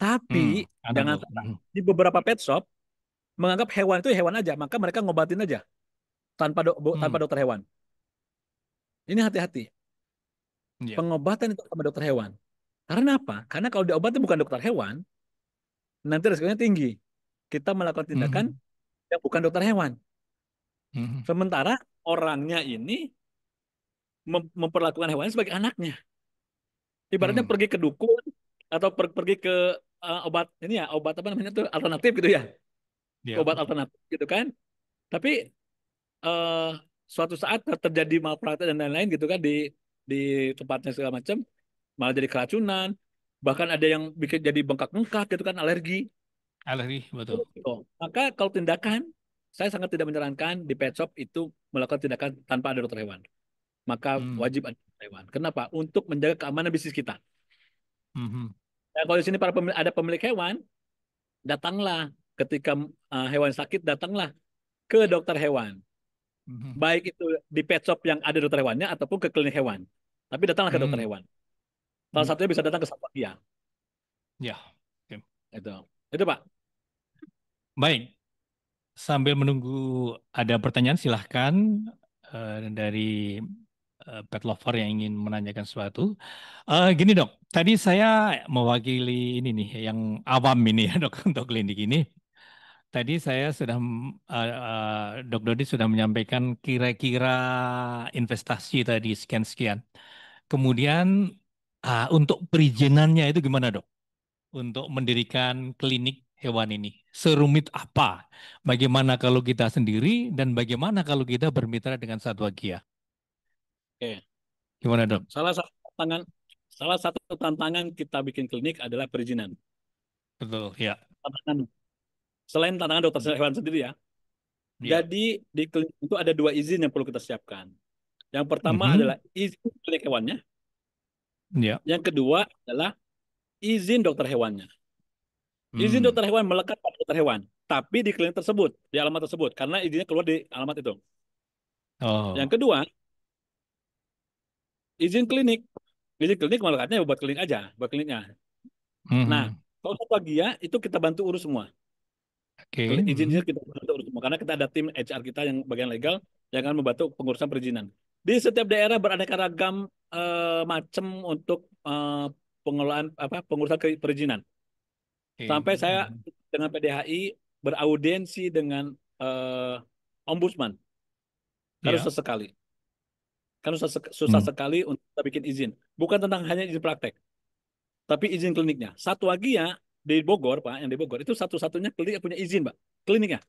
Tapi Ada jangan tuh. salah, di beberapa pet shop menganggap hewan itu hewan aja, maka mereka ngobatin aja tanpa Hmm, dokter hewan. Ini hati-hati. ya. Pengobatan itu sama dokter hewan. Karena apa? Karena kalau diobati bukan dokter hewan, nanti resikonya tinggi. Kita melakukan tindakan Mhm. yang bukan dokter hewan. Mhm. Sementara orangnya ini memperlakukan hewan sebagai anaknya. Ibaratnya Hmm, pergi ke dukun atau pergi ke obat ini ya, obat apa namanya tuh alternatif gitu ya. Ke ya. obat alternatif gitu kan. Tapi eh, suatu saat terjadi malpraktek dan lain-lain gitu kan di tempatnya segala macam, malah jadi keracunan. Bahkan ada yang bikin jadi bengkak-bengkak gitu kan, alergi. Alergi, betul. Gitu. Maka kalau tindakan, saya sangat tidak menyarankan di pet shop itu melakukan tindakan tanpa ada dokter hewan. Maka Hmm. wajib ada dokter hewan. Kenapa? Untuk menjaga keamanan bisnis kita. Mhm. Nah, kalau di sini ada pemilik hewan, datanglah ketika hewan sakit, datanglah ke dokter hewan. Mhm. Baik itu di pet shop yang ada dokter hewannya ataupun ke klinik hewan. Tapi datanglah ke dokter Hmm. hewan. Salah Hmm. satunya bisa datang ke Satwa. Ya. Oke. Itu. Itu Pak. Baik, sambil menunggu ada pertanyaan silahkan dari pet lover yang ingin menanyakan sesuatu. Gini dok, tadi saya mewakili ini nih, yang awam ini ya dok untuk klinik ini. Tadi saya sudah, Dok Dodi sudah menyampaikan kira-kira investasi tadi sekian-sekian. Kemudian untuk perizinannya itu gimana dok? Untuk mendirikan klinik hewan ini. Serumit apa? Bagaimana kalau kita sendiri dan bagaimana kalau kita bermitra dengan Satwa Kia? Oke. Gimana dok? Salah satu tantangan salah satu tantangan kita bikin klinik adalah perizinan. Betul, ya. Tantangan selain tantangan dokter hewan sendiri ya. Ya. Jadi di klinik itu ada dua izin yang perlu kita siapkan. Yang pertama adalah Mhm. izin klinik hewannya. Ya. Yang kedua adalah izin dokter hewannya. Izin Hmm. dokter hewan melekat pada dokter hewan, tapi di klinik tersebut, di alamat tersebut, karena izinnya keluar di alamat itu. Yang Oh. kedua, izin klinik. Izin klinik melekatnya buat klinik aja, buat kliniknya. Nah, Mhm. kalau Satwagia itu kita bantu urus semua. Oke. Izin-izin Mhm. kita bantu urus semua. Karena kita ada tim HR kita yang bagian legal yang akan membantu pengurusan perizinan. Di setiap daerah beraneka ragam macam untuk pengelolaan pengurusan perizinan. Oke. Sampai saya Mhm. dengan PDHI beraudiensi dengan ombudsman. Karena Ya. susah sekali. Karena susah Hmm. sekali untuk kita bikin izin. Bukan tentang hanya izin praktek, tapi izin kliniknya. Satu lagi ya di Bogor, Pak, yang di Bogor itu satu-satunya klinik yang punya izin, Pak, kliniknya.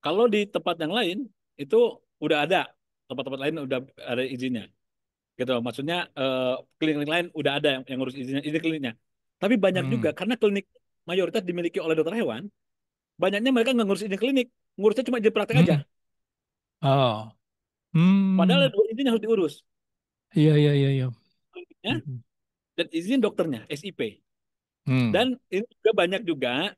Kalau di tempat yang lain itu udah ada, tempat-tempat lain udah ada izinnya. Gitu. Maksudnya klinik lain udah ada yang ngurus izinnya, ini kliniknya. Tapi banyak juga Hmm. karena klinik mayoritas dimiliki oleh dokter hewan, banyaknya mereka nggak ngurus izin klinik, ngurusnya cuma izin praktek aja. Hmm. Oh. Padahal Hmm. ada dua izin yang harus diurus, Iya, iya, iya, iya. kliniknya Mhm. dan izin dokternya, SIP. Hmm. Dan ini juga banyak juga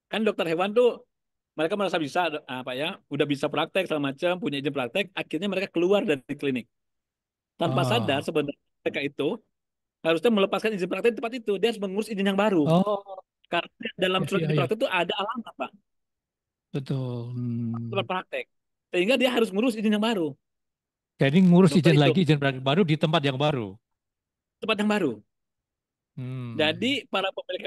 kan dokter hewan tuh mereka merasa bisa apa ya, udah bisa praktek segala macam, punya izin praktek, akhirnya mereka keluar dari klinik. Tanpa sadar Oh. sebenarnya mereka itu harusnya melepaskan izin praktek di tempat itu, dia harus mengurus izin yang baru. Oh. Karena dalam Iya, surat iya, izin iya. praktek itu ada alamat, Pak. betul. tempat praktek. Sehingga dia harus ngurus izin yang baru. Jadi ngurus Dokter izin itu lagi, izin praktek baru di tempat yang baru. tempat yang baru. Jadi Hmm. para pemilik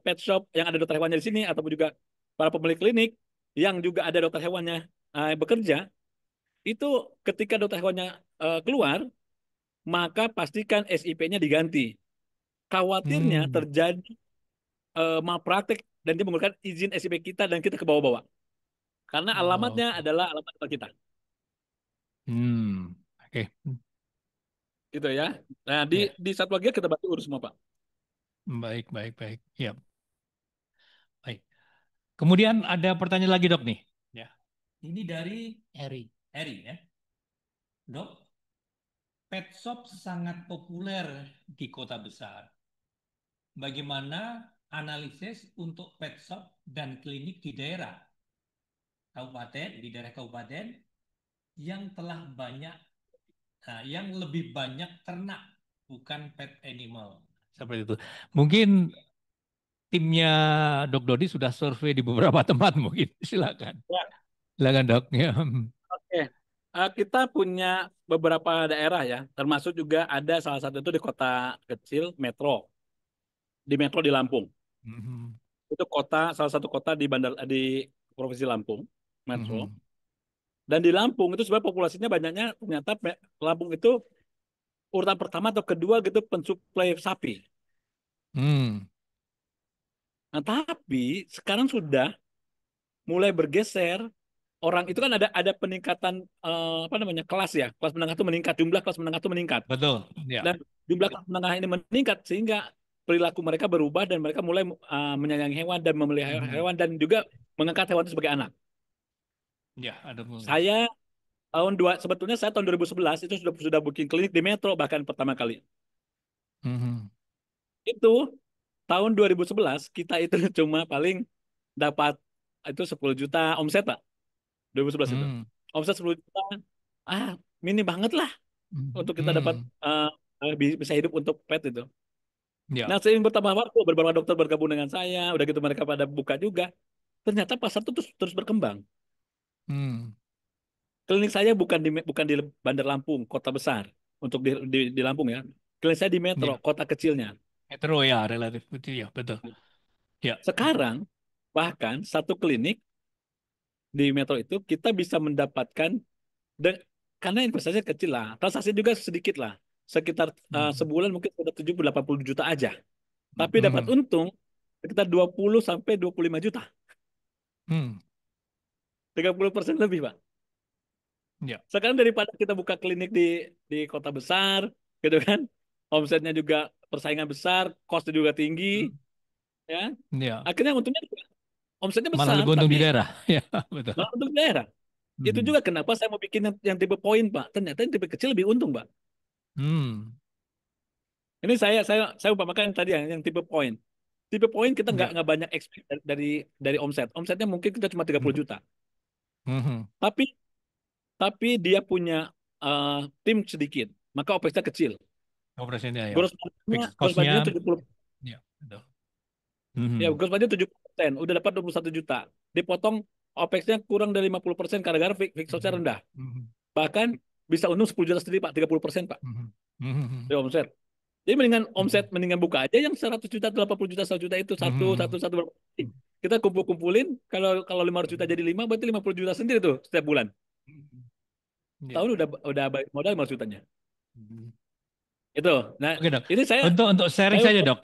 pet shop yang ada dokter hewannya di sini ataupun juga para pemilik klinik yang juga ada dokter hewannya bekerja, itu ketika dokter hewannya keluar, maka pastikan SIP-nya diganti. Khawatirnya Hmm. terjadi malpraktek dan dia menggunakan izin SIP kita dan kita ke bawah-bawah. Karena Oh, alamatnya oke. adalah alamat tempat kita. Oke. Gitu ya. Nah, di Ya, di satu lagi kita bantu urus semua, Pak. baik, baik, baik. Ya, baik. Kemudian ada pertanyaan lagi, Dok nih. Ya. Ini dari Eri. Eri ya. Dok, pet shop sangat populer di kota besar. Bagaimana analisis untuk pet shop dan klinik di daerah kabupaten yang telah banyak, yang lebih banyak ternak, bukan pet animal. Seperti itu. Mungkin timnya Dok Dodi sudah survei di beberapa tempat mungkin. Silakan. Ya, Silakan, Dok. Ya. oke. Kita punya beberapa daerah ya, termasuk juga ada salah satu itu di kota kecil, Metro, di Metro di Lampung. Mhm. Itu kota, salah satu kota di di Provinsi Lampung, Metro. Mhm. Dan di Lampung itu sebenarnya populasinya banyaknya ternyata Lampung itu urutan pertama atau kedua gitu pensuplai sapi. Hmm. Nah, tapi sekarang sudah mulai bergeser. Orang itu kan ada peningkatan apa namanya kelas ya, kelas menengah itu meningkat, jumlah kelas menengah itu meningkat, Betul. Ya. dan jumlah kelas menengah ini meningkat sehingga perilaku mereka berubah dan mereka mulai menyayangi hewan dan memelihara Mhm. hewan dan juga mengangkat hewan itu sebagai anak. Ya, ada mulai. Saya sebetulnya saya tahun 2011 itu sudah booking klinik di Metro bahkan pertama kali. Mhm. Itu tahun 2011 kita itu cuma paling dapat itu 10 juta omset Pak. 2011 itu. Hmm. Omset 10 juta ah minim banget lah untuk kita dapat Hmm. bisa hidup untuk pet itu. Ya. Nah, seiring bertambah waktu beberapa dokter bergabung dengan saya, udah gitu mereka pada buka juga. Ternyata pasar itu terus berkembang. Hmm. Klinik saya bukan di Bandar Lampung, kota besar untuk di Lampung ya. Klinik saya di Metro, Ya. kota kecilnya. Metro ya, relatif betul ya, betul. Ya. Sekarang bahkan satu klinik di Metro itu kita bisa mendapatkan de- karena investasinya kecil lah, transaksi juga sedikit lah, sekitar Mhm. sebulan mungkin sudah 70-80 juta aja. Tapi dapat Mhm. untung sekitar 20 sampai 25 juta. Hmm. 30% lebih, Pak. Ya. Sekarang daripada kita buka klinik di kota besar, gitu kan, omsetnya juga persaingan besar, costnya juga tinggi, Hmm. ya. Ya. Akhirnya untungnya omsetnya Malah besar, lebih untung tapi di daerah. Ya, betul. malah untuk daerah. Itu Mhm. juga kenapa saya mau bikin yang tipe poin, Pak. Ternyata yang tipe kecil lebih untung, Pak. Hmm. Ini saya umpamakan tadi yang tipe poin. Tipe poin kita nggak Ya. nggak banyak expect dari omset. Omsetnya mungkin kita cuma 30 Mhm. juta. Mhm. Tapi tapi dia punya eh, tim sedikit, maka OPEX-nya kecil. Operasinya ya. Gross margin-nya Fixed gross cost-nya. margin-nya 70. Ya, betul. Ya, Mhm. gross margin 70%, udah dapat 21 juta. Dipotong OPEX-nya kurang dari 50% karena fixed cost-nya Mhm. rendah. Mhm. Bahkan bisa untung 10 juta sendiri, Pak, 30%, Pak, Mhm. Mhm. dari omset. Jadi mendingan omset, Mhm. mendingan buka aja yang 100 juta, 80 juta, 100 juta itu satu, satu, Mhm. satu. Kita kumpulin, kalau 500 juta jadi 5, berarti 50 juta sendiri tuh setiap bulan. Mhm. Ya. Tahun udah balik modal 500 jutanya. Mhm. Itu. Nah, Oke, Dok. ini Untuk sharing saya saja, Dok.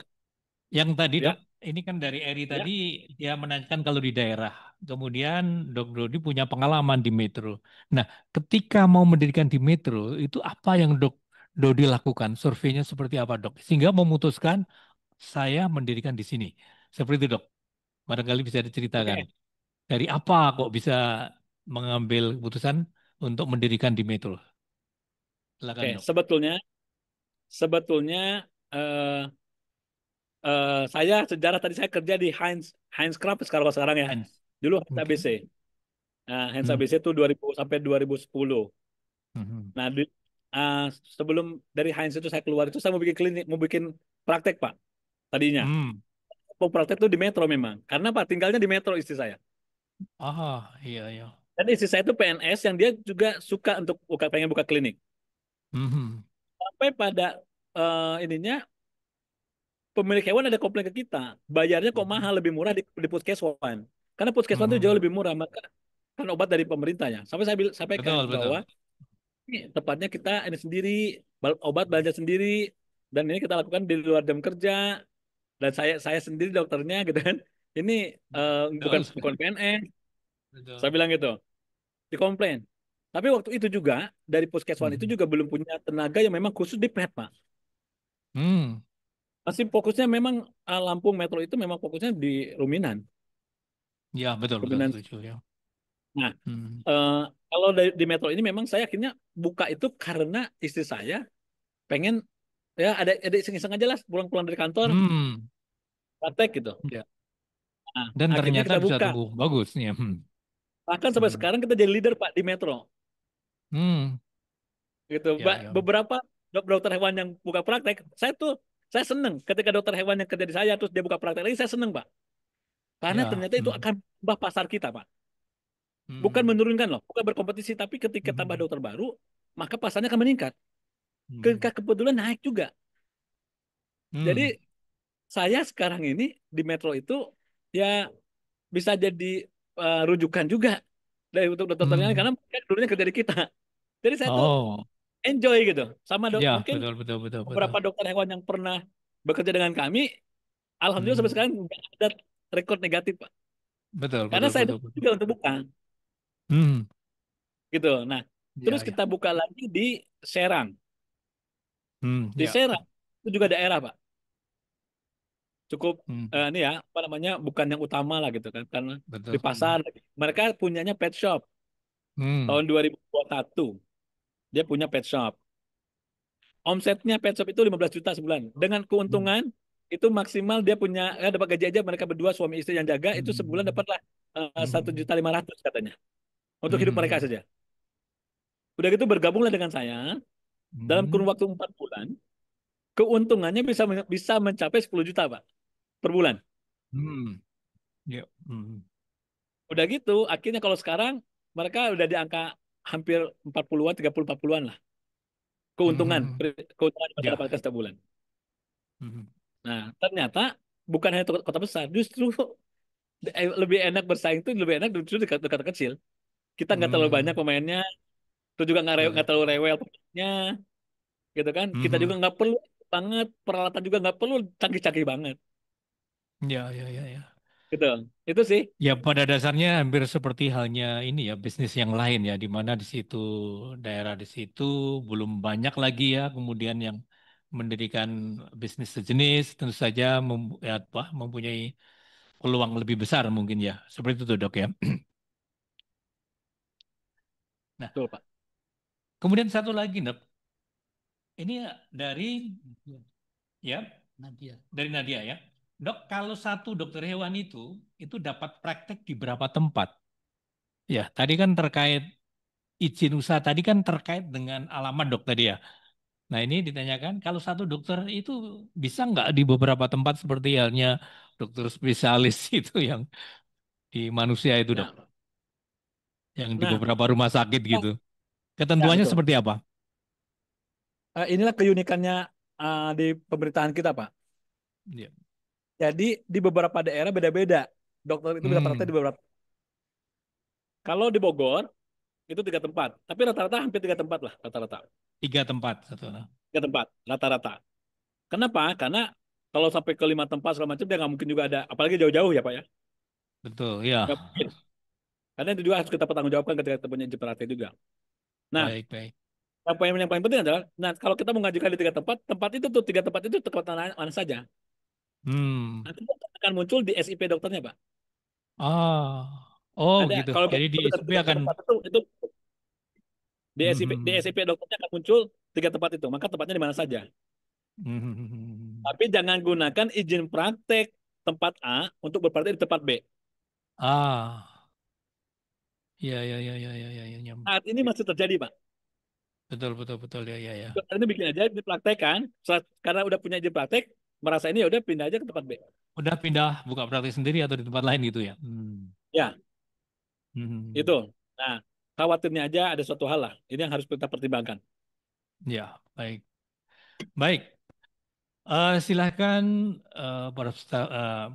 Yang tadi, Dok, ya, ini kan dari Eri ya. tadi dia menanyakan kalau di daerah. Kemudian Dok Dodi punya pengalaman di Metro. Nah, ketika mau mendirikan di Metro, itu apa yang Dok Dodi lakukan? Surveinya seperti apa, Dok? Sehingga memutuskan saya mendirikan di sini. Seperti itu, Dok. Barangkali bisa diceritakan. Oke, Dari apa kok bisa mengambil keputusan untuk mendirikan di Metro? oke. Silakan, Dok. Sebetulnya eh, saya sejarah tadi saya kerja di Heinz Heinz Kraft sekarang ya. Hans. Dulu Heinz Oke. ABC. Nah, Heinz Hmm. ABC itu 2000 sampai 2010. Hmm. Nah, eh, sebelum dari Heinz itu saya keluar itu saya mau bikin klinik, mau bikin praktek, Pak. Tadinya Hmm. mau praktek itu di Metro memang. Karena Pak tinggalnya di Metro istri saya. Iya, iya. Dan istri saya itu PNS yang dia juga suka untuk pengen buka klinik. Mhm. Sampai pada ininya pemilik hewan ada komplain ke kita, bayarnya kok mahal, lebih murah di Puskeswan. Karena Puskeswan itu jauh Mhm. lebih murah, maka kan obat dari pemerintah ya. Sampai saya sampaikan Betul, betul. bahwa ini tepatnya kita ini sendiri, obat belanja sendiri, dan ini kita lakukan di luar jam kerja, dan saya sendiri dokternya gitu kan. Ini bukan Betul. bukan PNS, saya Betul. bilang gitu, dikomplain. Tapi waktu itu juga dari Puskeswan itu Mhm. juga belum punya tenaga yang memang khusus di PET, Pak. Hmm. Masih fokusnya memang Lampung Metro itu memang fokusnya di ruminan. Ya, betul, betul, Ruminan. setuju ya. Nah, Hmm. eh, kalau di Metro ini memang saya akhirnya buka itu karena istri saya pengen ya ada iseng-iseng aja lah pulang-pulang dari kantor Hmm. praktek gitu. Ya. Nah, Dan akhirnya ternyata kita bisa buka. tumbuh bagus ya. Bahkan sampai Hmm. sekarang kita jadi leader Pak di Metro. Hmm. Gitu. Ya, ya. Beberapa dokter hewan yang buka praktek, saya seneng ketika dokter hewan yang kerja di saya terus dia buka praktek lagi, saya seneng Pak. Karena Ya. ternyata itu akan tambah pasar kita Pak. Bukan Hmm. menurunkan loh, bukan berkompetisi, tapi ketika tambah Hmm. dokter baru, maka pasarnya akan meningkat. Hmm. Kebetulan naik juga. Jadi Hmm. saya sekarang ini di Metro itu ya bisa jadi rujukan juga dari untuk dokter yang lain Hmm. karena mereka dulunya kerja di kita. Jadi saya tuh Oh, enjoy gitu sama ya, mungkin betul, betul, betul, betul. beberapa dokter hewan yang pernah bekerja dengan kami, alhamdulillah sampai Hmm. sekarang nggak ada rekor negatif Pak. Betul, Karena betul, saya betul, betul. juga untuk buka Hmm. gitu. Nah, terus Ya, kita ya. buka lagi di Serang. Di Ya. Serang itu juga daerah Pak. Cukup Hmm. ini ya apa namanya bukan yang utama lah gitu kan karena di Betul. pasar mereka punyanya pet shop Hmm. tahun 2021 dia punya pet shop. Omsetnya pet shop itu 15 juta sebulan. Dengan Hmm. keuntungan itu maksimal dia punya dapat gaji aja mereka berdua suami istri yang jaga itu sebulan Hmm. dapatlah satu Hmm. juta 500 katanya untuk hidup mereka Hmm. saja. Udah gitu bergabunglah dengan saya dalam Hmm. kurun waktu 4 bulan keuntungannya bisa mencapai 10 juta Pak per bulan. Hmm. Ya. Hmm. Udah gitu akhirnya kalau sekarang mereka udah di angka hampir 40-an 30 40-an lah keuntungan Hmm. keuntungan yang mereka Ya. dapatkan setiap bulan. Hmm. Nah, ternyata bukan hanya kota besar, justru lebih enak bersaing tuh lebih enak justru di kota kecil. Kita nggak terlalu banyak Hmm. pemainnya, terus juga nggak Betul. terlalu rewel pemainnya, gitu kan? Kita juga Hmm. nggak perlu banget peralatan juga nggak perlu canggih-canggih banget, Ya, ya, ya, ya. gitu. Itu sih. Ya, pada dasarnya hampir seperti halnya ini ya, bisnis yang lain ya, di mana di situ, daerah di situ belum banyak lagi ya, kemudian yang mendirikan bisnis sejenis, tentu saja ya, apa, mempunyai peluang lebih besar mungkin ya. Seperti itu, Dok ya. Nah, Betul, Pak. kemudian satu lagi, Dok. Ini dari, ya, Nadia. dari Nadia ya. Dok, kalau satu dokter hewan itu dapat praktek di berapa tempat? Ya, tadi kan terkait izin usaha tadi kan terkait dengan alamat dok tadi ya. Nah ini ditanyakan kalau satu dokter itu bisa nggak di beberapa tempat seperti halnya dokter spesialis itu yang di manusia itu dok, Ya. yang di Nah, beberapa rumah sakit gitu. ya Ketentuannya betul. seperti apa? Inilah keunikannya di pemerintahan kita, Pak. Ya. Jadi di beberapa daerah beda-beda. Dokter itu bisa praktek Hmm, di beberapa. Kalau di Bogor itu 3 tempat, tapi rata-rata hampir 3 tempat lah, rata-rata. 3 tempat satu. 3 tempat, rata-rata. Kenapa? Karena kalau sampai ke 5 tempat segala macam dia nggak mungkin juga ada, apalagi jauh-jauh ya Pak ya. Betul ya. Nggak mungkin. Karena itu juga harus kita pertanggungjawabkan ketika kita punya izin praktek juga. Nah, Baik baik. yang paling penting adalah, nah kalau kita mengajukan di 3 tempat, tempat itu tuh 3 tempat itu tempat mana saja. Hmm. Nanti akan muncul di SIP dokternya Pak. Ah, oh Ada gitu. kalau Jadi di betul SP tiga akan. tempat itu di Hmm, SIP hmm, di hmm. SIP dokternya akan muncul 3 tempat itu. Maka tempatnya di mana saja. Hmm, hmm, hmm, hmm. Tapi jangan gunakan izin praktek tempat A untuk berpraktek di tempat B. Ah, ya ya ya ya ya ya, ya. Saat ini masih terjadi Pak. Betul betul betul ya ya ya. Dokter ini bikin aja dipraktekkan, karena udah punya izin praktek, merasa ini ya udah pindah aja ke tempat B. Udah pindah buka praktek sendiri atau di tempat lain gitu ya? Hmm. Ya, Hmm. Itu. Nah, khawatirnya aja ada suatu hal lah. Ini yang harus kita pertimbangkan. Ya, baik. Baik. Silahkan para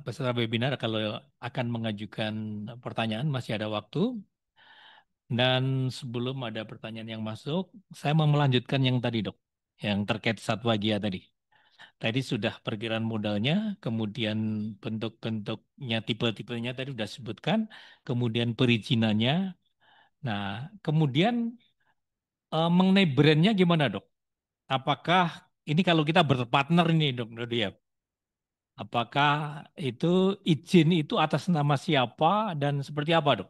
peserta webinar kalau akan mengajukan pertanyaan, masih ada waktu. Dan sebelum ada pertanyaan yang masuk, saya mau melanjutkan yang tadi, Dok, yang terkait Satwa Gia tadi. Tadi sudah perkiraan modalnya, kemudian bentuk-bentuknya, tipe-tipenya tadi sudah sebutkan, kemudian perizinannya. Nah, kemudian mengenai brandnya gimana, Dok? Apakah ini kalau kita berpartner ini, Dok, Dodi ya, apakah itu izin itu atas nama siapa dan seperti apa, Dok?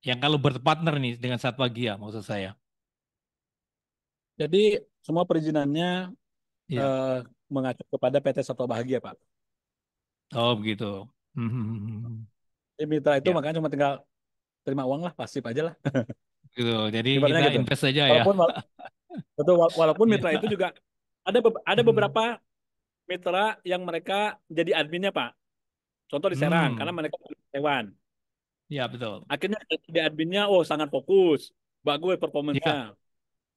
Yang kalau berpartner nih dengan Satwa Gia, maksud saya. Jadi semua perizinannya Iya. eh, mengacu kepada PT Satwa Bahagia, Pak. Oh, begitu. Hmm. Jadi mitra itu Ya, makanya cuma tinggal terima uang lah, pasif aja lah. gitu. Jadi Ibaratnya kita gitu. invest saja ya. Walaupun betul, walaupun mitra itu Iya. juga ada Hmm. beberapa mitra yang mereka jadi adminnya, Pak. Contoh di Serang, karena Hmm. mereka hewan. Ya, betul. Akhirnya di adminnya, oh sangat fokus, bagus performance-nya.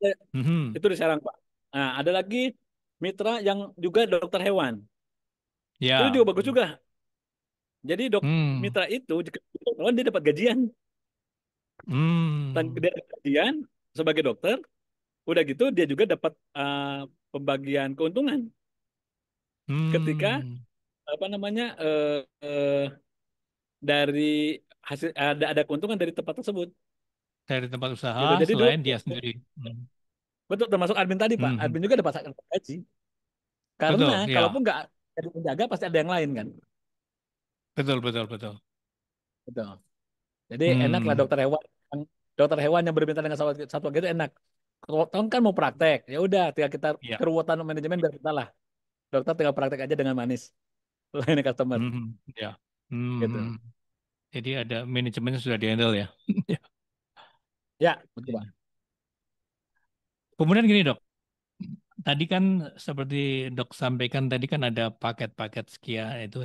Ya. Ya, Hmm. itu di Serang, Pak. Nah, ada lagi mitra yang juga dokter hewan. Itu Ya. juga bagus juga. Jadi Hmm. mitra itu jika hewan dia dapat gajian. Dan Hmm. dia dapat gajian sebagai dokter, udah gitu dia juga dapat pembagian keuntungan ketika Hmm. apa namanya dari hasil ada keuntungan dari tempat tersebut Dari tempat usaha gitu. Jadi dulu selain dia sendiri. Hmm. betul termasuk admin tadi, Pak. Hmm. Admin juga dapat gaji. Karena Betul, kalaupun ya. nggak jadi penjaga pasti ada yang lain kan. Betul, betul, betul. Betul. Jadi enak lah Hmm. dokter hewan yang bermitra dengan satwa satwa gitu enak. Kalau tahun kan mau praktek, ya udah tinggal kita Ya. keruwetan manajemen biar kita lah. Dokter tinggal praktek aja dengan manis melayani customer Hmm. Ya. gitu. Hmm. Jadi ada manajemennya sudah di-handle ya. Ya. Ya, betul, Pak. Kemudian gini, Dok. Tadi kan seperti Dok sampaikan tadi kan ada paket-paket sekian itu.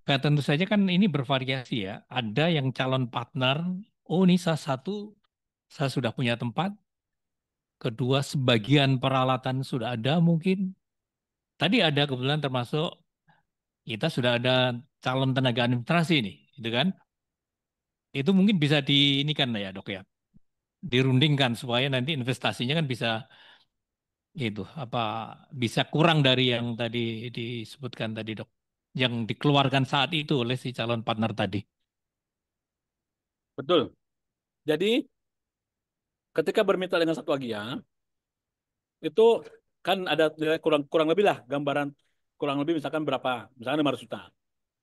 Nah, tentu saja kan ini bervariasi ya. Ada yang calon partner, oh ini salah satu saya sudah punya tempat. Kedua, sebagian peralatan sudah ada mungkin. Tadi ada kebetulan termasuk kita sudah ada calon tenaga administrasi nih, gitu kan? Itu mungkin bisa di ini kan ya, Dok ya. Dirundingkan supaya nanti investasinya kan bisa itu apa bisa kurang dari yang tadi disebutkan tadi, Dok. Yang dikeluarkan saat itu oleh si calon partner tadi. Betul. Jadi ketika bermitra dengan satwa Gia itu kan ada nilai kurang kurang lebih lah gambaran kurang lebih misalkan berapa, misalkan 500 juta.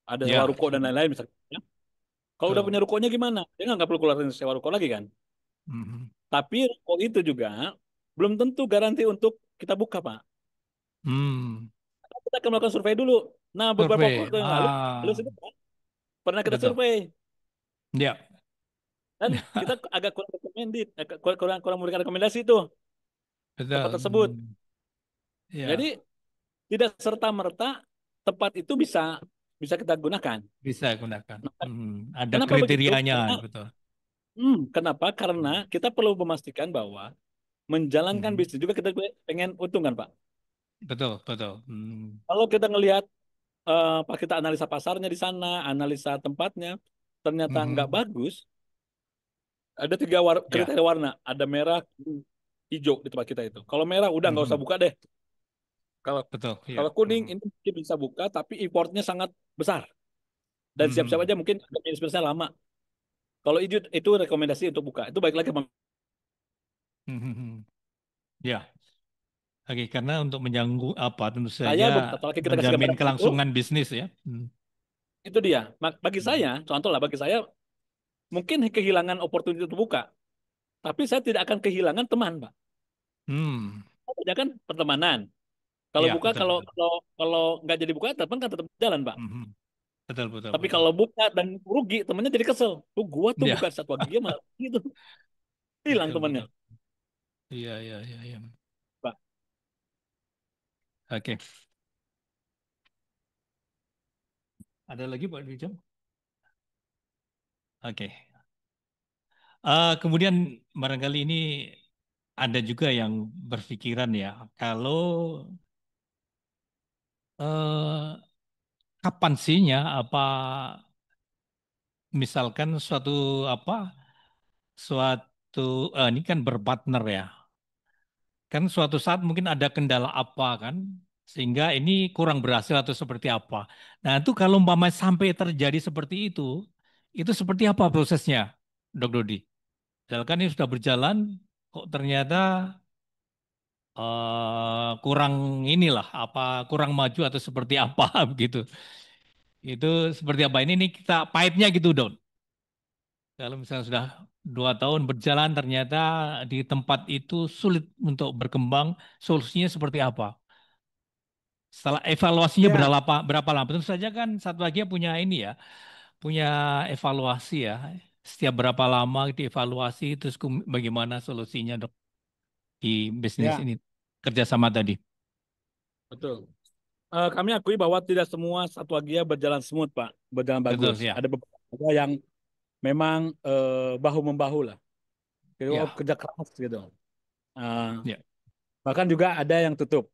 Ada sewa Ya, ruko dan lain-lain misalkan. Ya. Kalau udah betul. punya rukonya gimana? Dia nggak perlu keluarin sewa ruko lagi kan. Mhm. Tapi ruko itu juga belum tentu garansi untuk kita buka, Pak. Hmm. Kita akan melakukan survei dulu. Nah, beberapa Survei. waktu yang lalu Ah, sini pernah kita betul. survei Ya. dan kita agak kurang recommended, kurang kurang memberikan rekomendasi itu tempat Betul. tersebut. Hmm. Ya, Jadi tidak serta merta tempat itu bisa bisa kita gunakan. bisa gunakan. Nah, Hmm. Ada kenapa begitu? kriterianya, Karena betul. kenapa? Karena kita perlu memastikan bahwa menjalankan Mhm. bisnis juga kita pengen untung kan, Pak. Betul, betul. Hmm. Kalau kita ngelihat pas kita analisa pasarnya di sana, analisa tempatnya, ternyata nggak Mhm. bagus. Ada tiga Ya, kriteria warna, ada merah, kuning, hijau di tempat kita itu. Kalau merah udah nggak usah Mhm. buka deh. Kalau Betul, ya. kalau kuning Mhm. ini mungkin bisa buka, tapi importnya sangat besar dan siap-siap Mhm. aja mungkin bisnisnya lama. Kalau hijau itu rekomendasi untuk buka. Itu baik lagi Mhm. Ya, oke. Karena untuk menjangkau apa, tentu saya saja atau lagi kita kasih menjamin gambaran itu, kelangsungan bisnis ya. itu dia. Bagi Mhm. saya, contoh lah bagi saya mungkin kehilangan opportunity untuk buka, tapi saya tidak akan kehilangan teman, Pak. Hmm. Ada kan pertemanan. Kalau Ya, buka, betul, kalau betul. kalau kalau nggak jadi buka, teman kan tetap jalan, Pak. Mhm. Betul, betul, Tapi betul. kalau buka dan rugi, temennya jadi kesel. Tuh gua tuh Ya, bukan satwa gigi malah gitu. Hilang betul, temannya, betul. Iya, iya, iya, iya. Pak. Oke. Ada lagi Pak Dijam? Oke. Kemudian barangkali ini ada juga yang berpikiran ya, kalau eh, kapan sihnya apa misalkan suatu ini kan berpartner ya. Kan suatu saat mungkin ada kendala apa kan, sehingga ini kurang berhasil atau seperti apa. Nah itu kalau umpamanya sampai terjadi seperti itu seperti apa prosesnya, Dok Dodi? Misalkan ini sudah berjalan, kok ternyata kurang inilah, apa kurang maju atau seperti apa begitu. Itu seperti apa? Ini kita pahitnya gitu, Don. Kalau misalnya sudah 2 tahun berjalan, ternyata di tempat itu sulit untuk berkembang, solusinya seperti apa? Setelah evaluasinya Ya, berapa lama? Tentu saja kan satu lagi punya ini ya, punya evaluasi ya. Setiap berapa lama dievaluasi, terus bagaimana solusinya dok di bisnis ya, ini kerjasama tadi. betul. Kami akui bahwa tidak semua satwa Gia berjalan smooth, Pak, berjalan Betul bagus. ya, Ada beberapa yang memang bahu membahu lah, gitu, ya, kerja keras gitu. Eh, ya, Bahkan juga ada yang tutup,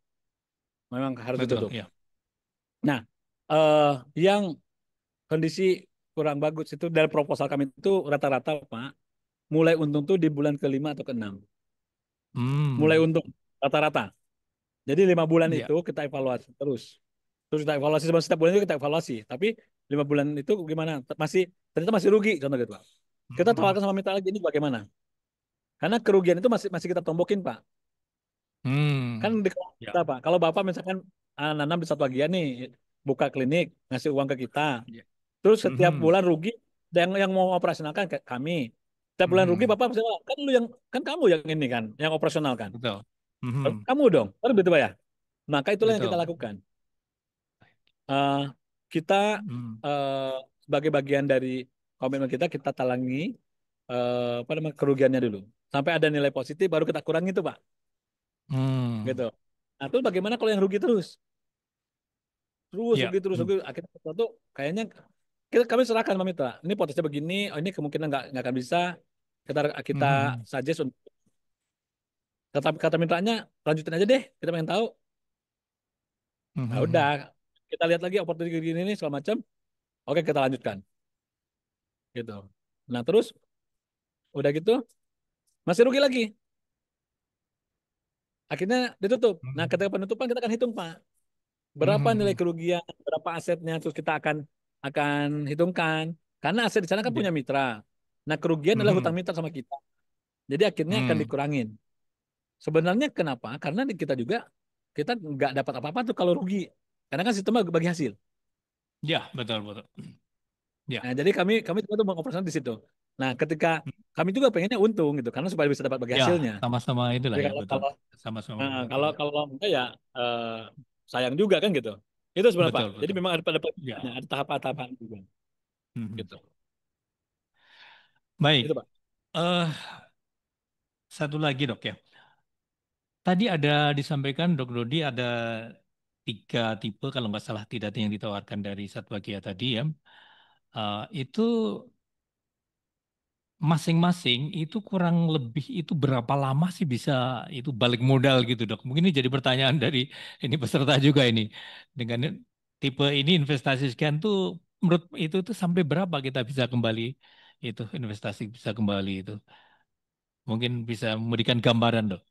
memang harus betul ditutup. ya. Nah, eh, yang kondisi kurang bagus itu dari proposal kami itu rata-rata, Pak, mulai untung tuh di bulan ke-5 atau ke-6. Mulai Hmm, untung rata-rata. Jadi 5 bulan ya, itu kita evaluasi terus. Terus kita evaluasi setiap bulan itu kita evaluasi. Tapi 5 bulan itu gimana? Ternyata masih rugi contoh gitu, Pak. Kita hmm, tawarkan sama mitra lagi ini bagaimana? Karena kerugian itu masih masih kita tombokin, Pak. Kan hmm, di ya, kita, Pak. Kalau Bapak misalkan nanam di satu bagian nih, buka klinik, ngasih uang ke kita. ya. Terus setiap Hmm, bulan rugi, dan yang mau operasionalkan ke kami. Setiap bulan rugi, hmm, Bapak misalnya, kan lu yang kan kamu yang ini kan, yang operasional kan. betul. Hmm, Kamu dong, kan begitu, Pak ya. Maka itulah yang kita betul. lakukan. Eh, kita Hmm, eh, sebagai bagian dari komitmen kita, kita talangi apa namanya kerugiannya dulu. Sampai ada nilai positif, baru kita kurangi itu, Pak. hmm, Gitu. Nah, terus bagaimana kalau yang rugi terus? Terus ya, rugi, terus hmm, rugi. Akhirnya sesuatu kayaknya kami serahkan sama mitra. Ini potensinya begini, oh, ini kemungkinan nggak akan bisa. Kita kita hmm, suggest untuk kata mitranya lanjutin aja deh. Kita pengen tahu. Nah, udah hmm, kita lihat lagi opportunity gini ini segala macam. Oke, kita lanjutkan. Gitu. Nah, terus udah gitu masih rugi lagi. Akhirnya ditutup. Nah, hmm, ketika penutupan kita akan hitung, Pak. Berapa nilai hmm, kerugian, berapa asetnya, terus kita akan hitungkan. Karena aset di sana kan ya, punya mitra. Nah, kerugian adalah hutang hmm, mitra sama kita. Jadi akhirnya akan hmm, dikurangin. Sebenarnya kenapa? Karena di kita juga kita nggak dapat apa-apa tuh kalau rugi. Karena kan sistemnya bagi hasil. ya, betul, betul. Ya, Nah, jadi kami juga tuh mengoperasional di situ. Nah, ketika kami juga pengennya untung gitu, karena supaya bisa dapat bagi ya, hasilnya. sama-sama itulah Jadi ya, kalau betul. kalau Sama-sama eh, kalau mengerti. kalau enggak ya eh, sayang juga kan gitu. Itu sebenarnya Pak. Betul, Jadi betul. memang ada Ya. ada tahapan-tahapan juga Mhm. gitu. Itu Baik. Pak. eh Satu lagi dok ya. Tadi ada disampaikan dok Dodi ada 3 tipe kalau nggak salah tidak yang ditawarkan dari Satwa Kia tadi ya. Itu masing-masing itu kurang lebih itu berapa lama sih bisa itu balik modal gitu dok? Mungkin ini jadi pertanyaan dari ini peserta juga ini. Dengan tipe ini investasi sekian tuh menurut itu tuh sampai berapa kita bisa kembali itu investasi bisa kembali itu? Mungkin bisa memberikan gambaran dok.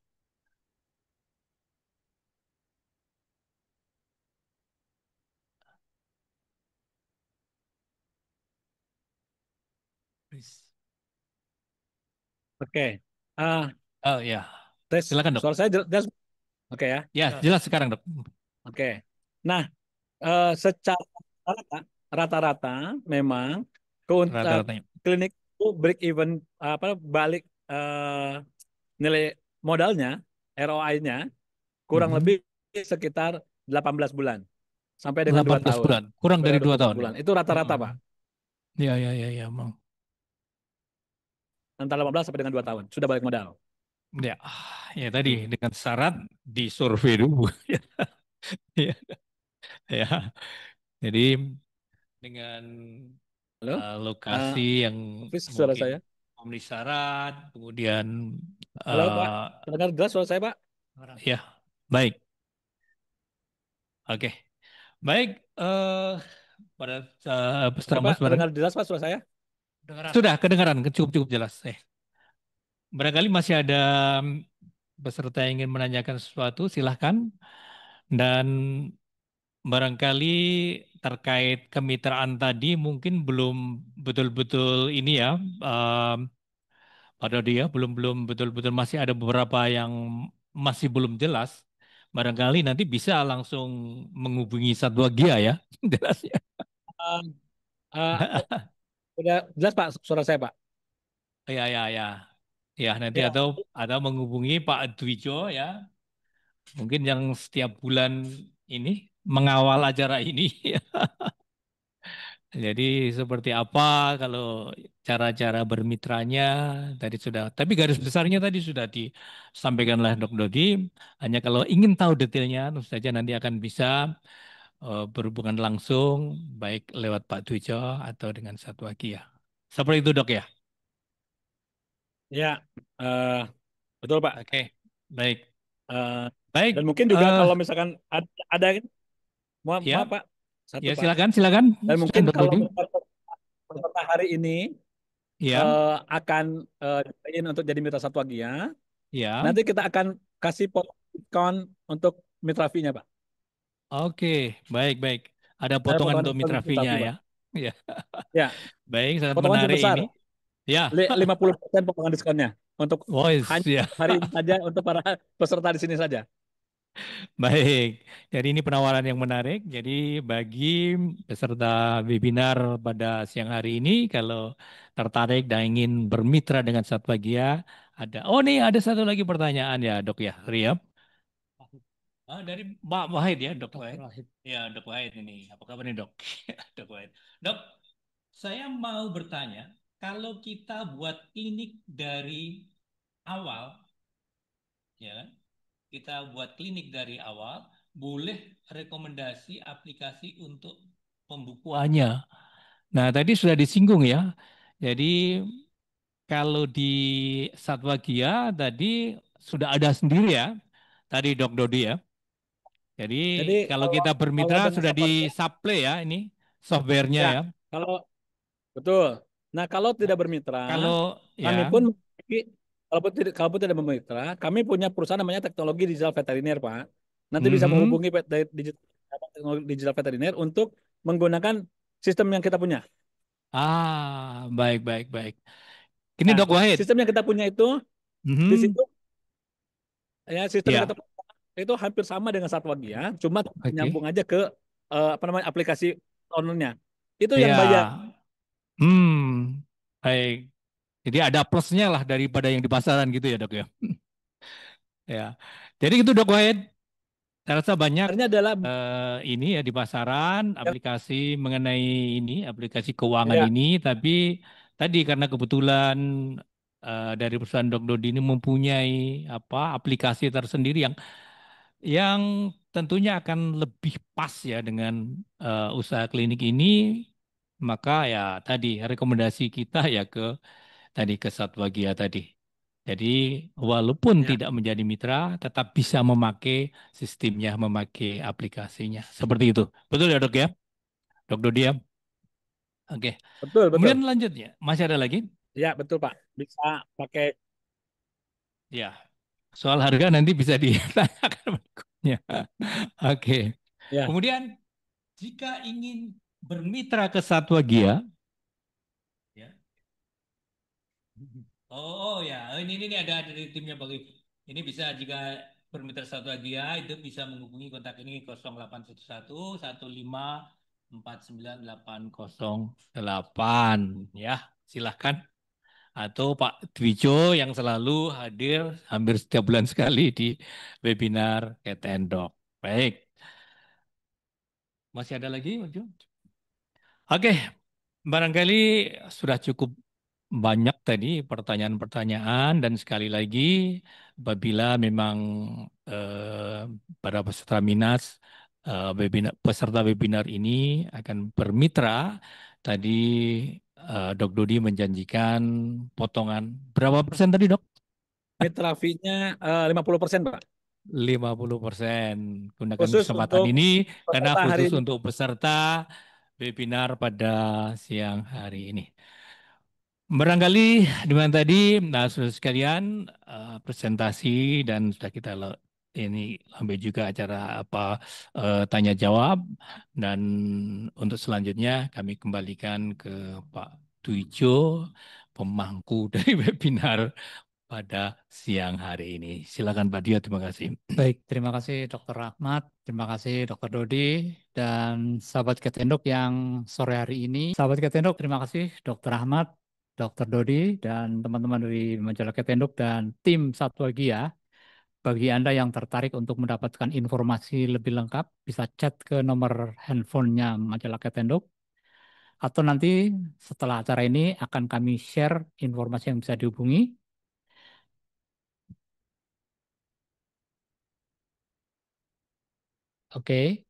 Please. Oke. Ah, Oh ya, tes silakan dok. suara saya jelas. Oke ya. Ya jelas sekarang dok. Oke. Nah, secara rata-rata memang eh, Rata-ratanya. klinik itu break even apa balik nilai modalnya ROI-nya kurang Mhm. lebih sekitar 18 bulan sampai dengan 2 18 tahun. bulan, kurang Sampai dari dengan dua 24 tahun ya. bulan. Itu rata-rata, Pak. Mhm. Ya, ya, ya, ya, Bang. Antara 18 sampai dengan 2 tahun sudah balik modal. Ya, ya tadi Gitu. dengan syarat di survei dulu. Ya, ya. Jadi dengan Halo? lokasi Eh, yang Hafiz, suara mungkin saya. memenuhi syarat, kemudian Halo Pak, eh terdengar jelas suara saya Pak? ya, baik. Oke. Baik, pada Oke peserta Pak, Mas barang. terdengar jelas Pak suara saya? Sudah kedengaran, cukup jelas. Barangkali masih ada peserta yang ingin menanyakan sesuatu, silahkan. Dan barangkali terkait kemitraan tadi mungkin belum betul-betul ini ya, Pak Dodi ya, belum betul-betul masih ada beberapa yang masih belum jelas. Barangkali nanti bisa langsung menghubungi Satwa Gia ya, jelas ya. Eh, eh, udah jelas Pak suara saya Pak? Ya, ya, ya. Ya, nanti Ya, atau menghubungi Pak Dwijo ya, mungkin yang setiap bulan ini mengawal acara ini. Jadi seperti apa kalau cara-cara bermitranya tadi sudah, tapi garis besarnya tadi sudah disampaikan oleh Dok Dodi. Hanya kalau ingin tahu detailnya, tentu saja nanti akan bisa berhubungan langsung baik lewat Pak Dwijo atau dengan Satwa Kia. Seperti itu Dok ya. ya, eh, betul Pak. Oke, baik, Eh, dan baik. mungkin juga kalau misalkan ada maaf, Ya, maaf Pak, satu ya Pak. silakan, Dan mungkin silakan Dok kalau Dodi. peserta hari ini Ya, akan join untuk jadi mitra Satwa Gia, ya. nanti kita akan kasih diskon untuk mitra fee-nya Pak. Oke, baik, baik. Ada Ada potongan potongan untuk diskon mitra untuk mitra fee-nya fee ya. Pak. Ya, Ya, baik, sangat potongan cukup menarik besar. ini. Ya, 50% potongan diskonnya untuk voice hanya ya. hari ini saja untuk para peserta di sini saja. Baik. Jadi ini penawaran yang menarik. Jadi bagi peserta webinar pada siang hari ini, kalau tertarik dan ingin bermitra dengan Satwagia, ada. Oh nih ada satu lagi pertanyaan ya Dok ya, Riap. Dari Mbak Wahid ya, Dok Wahid. Ya, Dok Wahid ini. Apa kabar nih Dok? Dok Wahid. Dok, saya mau bertanya, kalau kita buat klinik dari awal, ya kan? Kita buat klinik dari awal, boleh rekomendasi aplikasi untuk pembukuannya. Nah, tadi sudah disinggung ya. Jadi kalau di Satwagia tadi sudah ada sendiri ya, tadi Dok Dodi ya. Jadi Jadi kalau kalau kita kalau bermitra dengan sudah Satwa disuplai ya ini softwarenya ya, ya. kalau betul. Nah, kalau tidak bermitra, Kalau ya, kami pun memiliki, kalaupun tidak bermitra, kami punya perusahaan namanya Teknologi Digital Veteriner, Pak. Nanti bisa mhm. menghubungi teknologi digital veteriner untuk menggunakan sistem yang kita punya. Baik, baik, baik. Ini Nah, Dok Wahid. sistem yang kita punya itu di Mhm. situ ya sistem yang Ya, kita punya itu hampir sama dengan Satwagia, cuma oke. nyambung aja ke apa namanya aplikasi ownernya. Itu yang bayar. Ya, baik. Jadi ada plusnya lah daripada yang di pasaran gitu ya dok ya. Ya. Jadi itu dok Wahid. Saya rasa banyak Sebenarnya adalah ini ya di pasaran yang aplikasi mengenai ini aplikasi keuangan ya, ini. Tapi tadi karena kebetulan dari perusahaan Dok Dodi ini mempunyai apa aplikasi tersendiri yang tentunya akan lebih pas ya dengan usaha klinik ini. Maka ya tadi rekomendasi kita ya tadi ke Satwagia tadi. Jadi walaupun ya, tidak menjadi mitra, tetap bisa memakai sistemnya, memakai aplikasinya. Seperti itu. Betul ya dok ya? Dok Dodi ya? Oke. betul betul. Kemudian lanjutnya, masih ada lagi? Ya, betul Pak. Bisa pakai Ya. Soal harga nanti bisa ditanyakan berikutnya. Oke. ya. Kemudian jika ingin bermitra ke Satwagia, ya. Oh ya, ini ada dari timnya bagi. Ini bisa jika bermitra satu lagi ya, itu bisa menghubungi kontak ini 0811 1549808 ya, silahkan. Atau Pak Dwijo yang selalu hadir hampir setiap bulan sekali di webinar KTN Doc. Baik, masih ada lagi, Pak Jo? Oke, barangkali sudah cukup banyak tadi pertanyaan-pertanyaan dan sekali lagi apabila memang eh, para peserta minas peserta webinar ini akan bermitra tadi Dok Dodi menjanjikan potongan berapa persen tadi, Dok? Mitra fee-nya 50%, Pak. 50%. Gunakan Khusus kesempatan untuk ini karena peserta hari khusus ini. untuk peserta webinar pada siang hari ini. Barangkali dengan tadi, nah saudara sekalian, presentasi dan sudah kita ini ambil juga acara tanya jawab, dan untuk selanjutnya kami kembalikan ke Pak Tuijo, pemangku dari webinar pada siang hari ini. Silakan Pak Dio, terima kasih. Baik, terima kasih Dr. Rahmat, terima kasih Dr. Dodi, dan sahabat Ketendok yang sore hari ini. Sahabat Ketendok, terima kasih Dr. Rahmat, Dr. Dodi, dan teman-teman dari Majalah Ketendok dan tim Satwa Gia. Bagi Anda yang tertarik untuk mendapatkan informasi lebih lengkap, bisa chat ke nomor handphonenya Majalah Ketendok. Atau nanti setelah acara ini akan kami share informasi yang bisa dihubungi. Oke,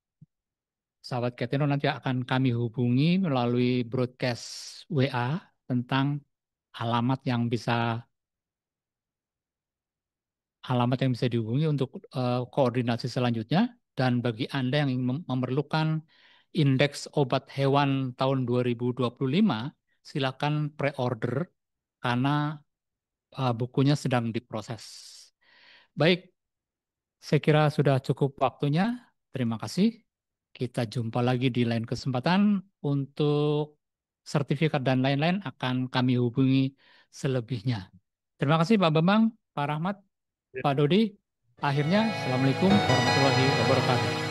sahabat Keteno nanti akan kami hubungi melalui broadcast WA tentang alamat yang bisa dihubungi untuk koordinasi selanjutnya. Dan bagi Anda yang ingin memerlukan indeks obat hewan tahun 2025, silakan pre-order karena bukunya sedang diproses. Baik, saya kira sudah cukup waktunya. Terima kasih. Kita jumpa lagi di lain kesempatan. Untuk sertifikat dan lain-lain akan kami hubungi selebihnya. Terima kasih Pak Bambang, Pak Rahmat, Pak Dodi. Akhirnya, Assalamualaikum warahmatullahi wabarakatuh.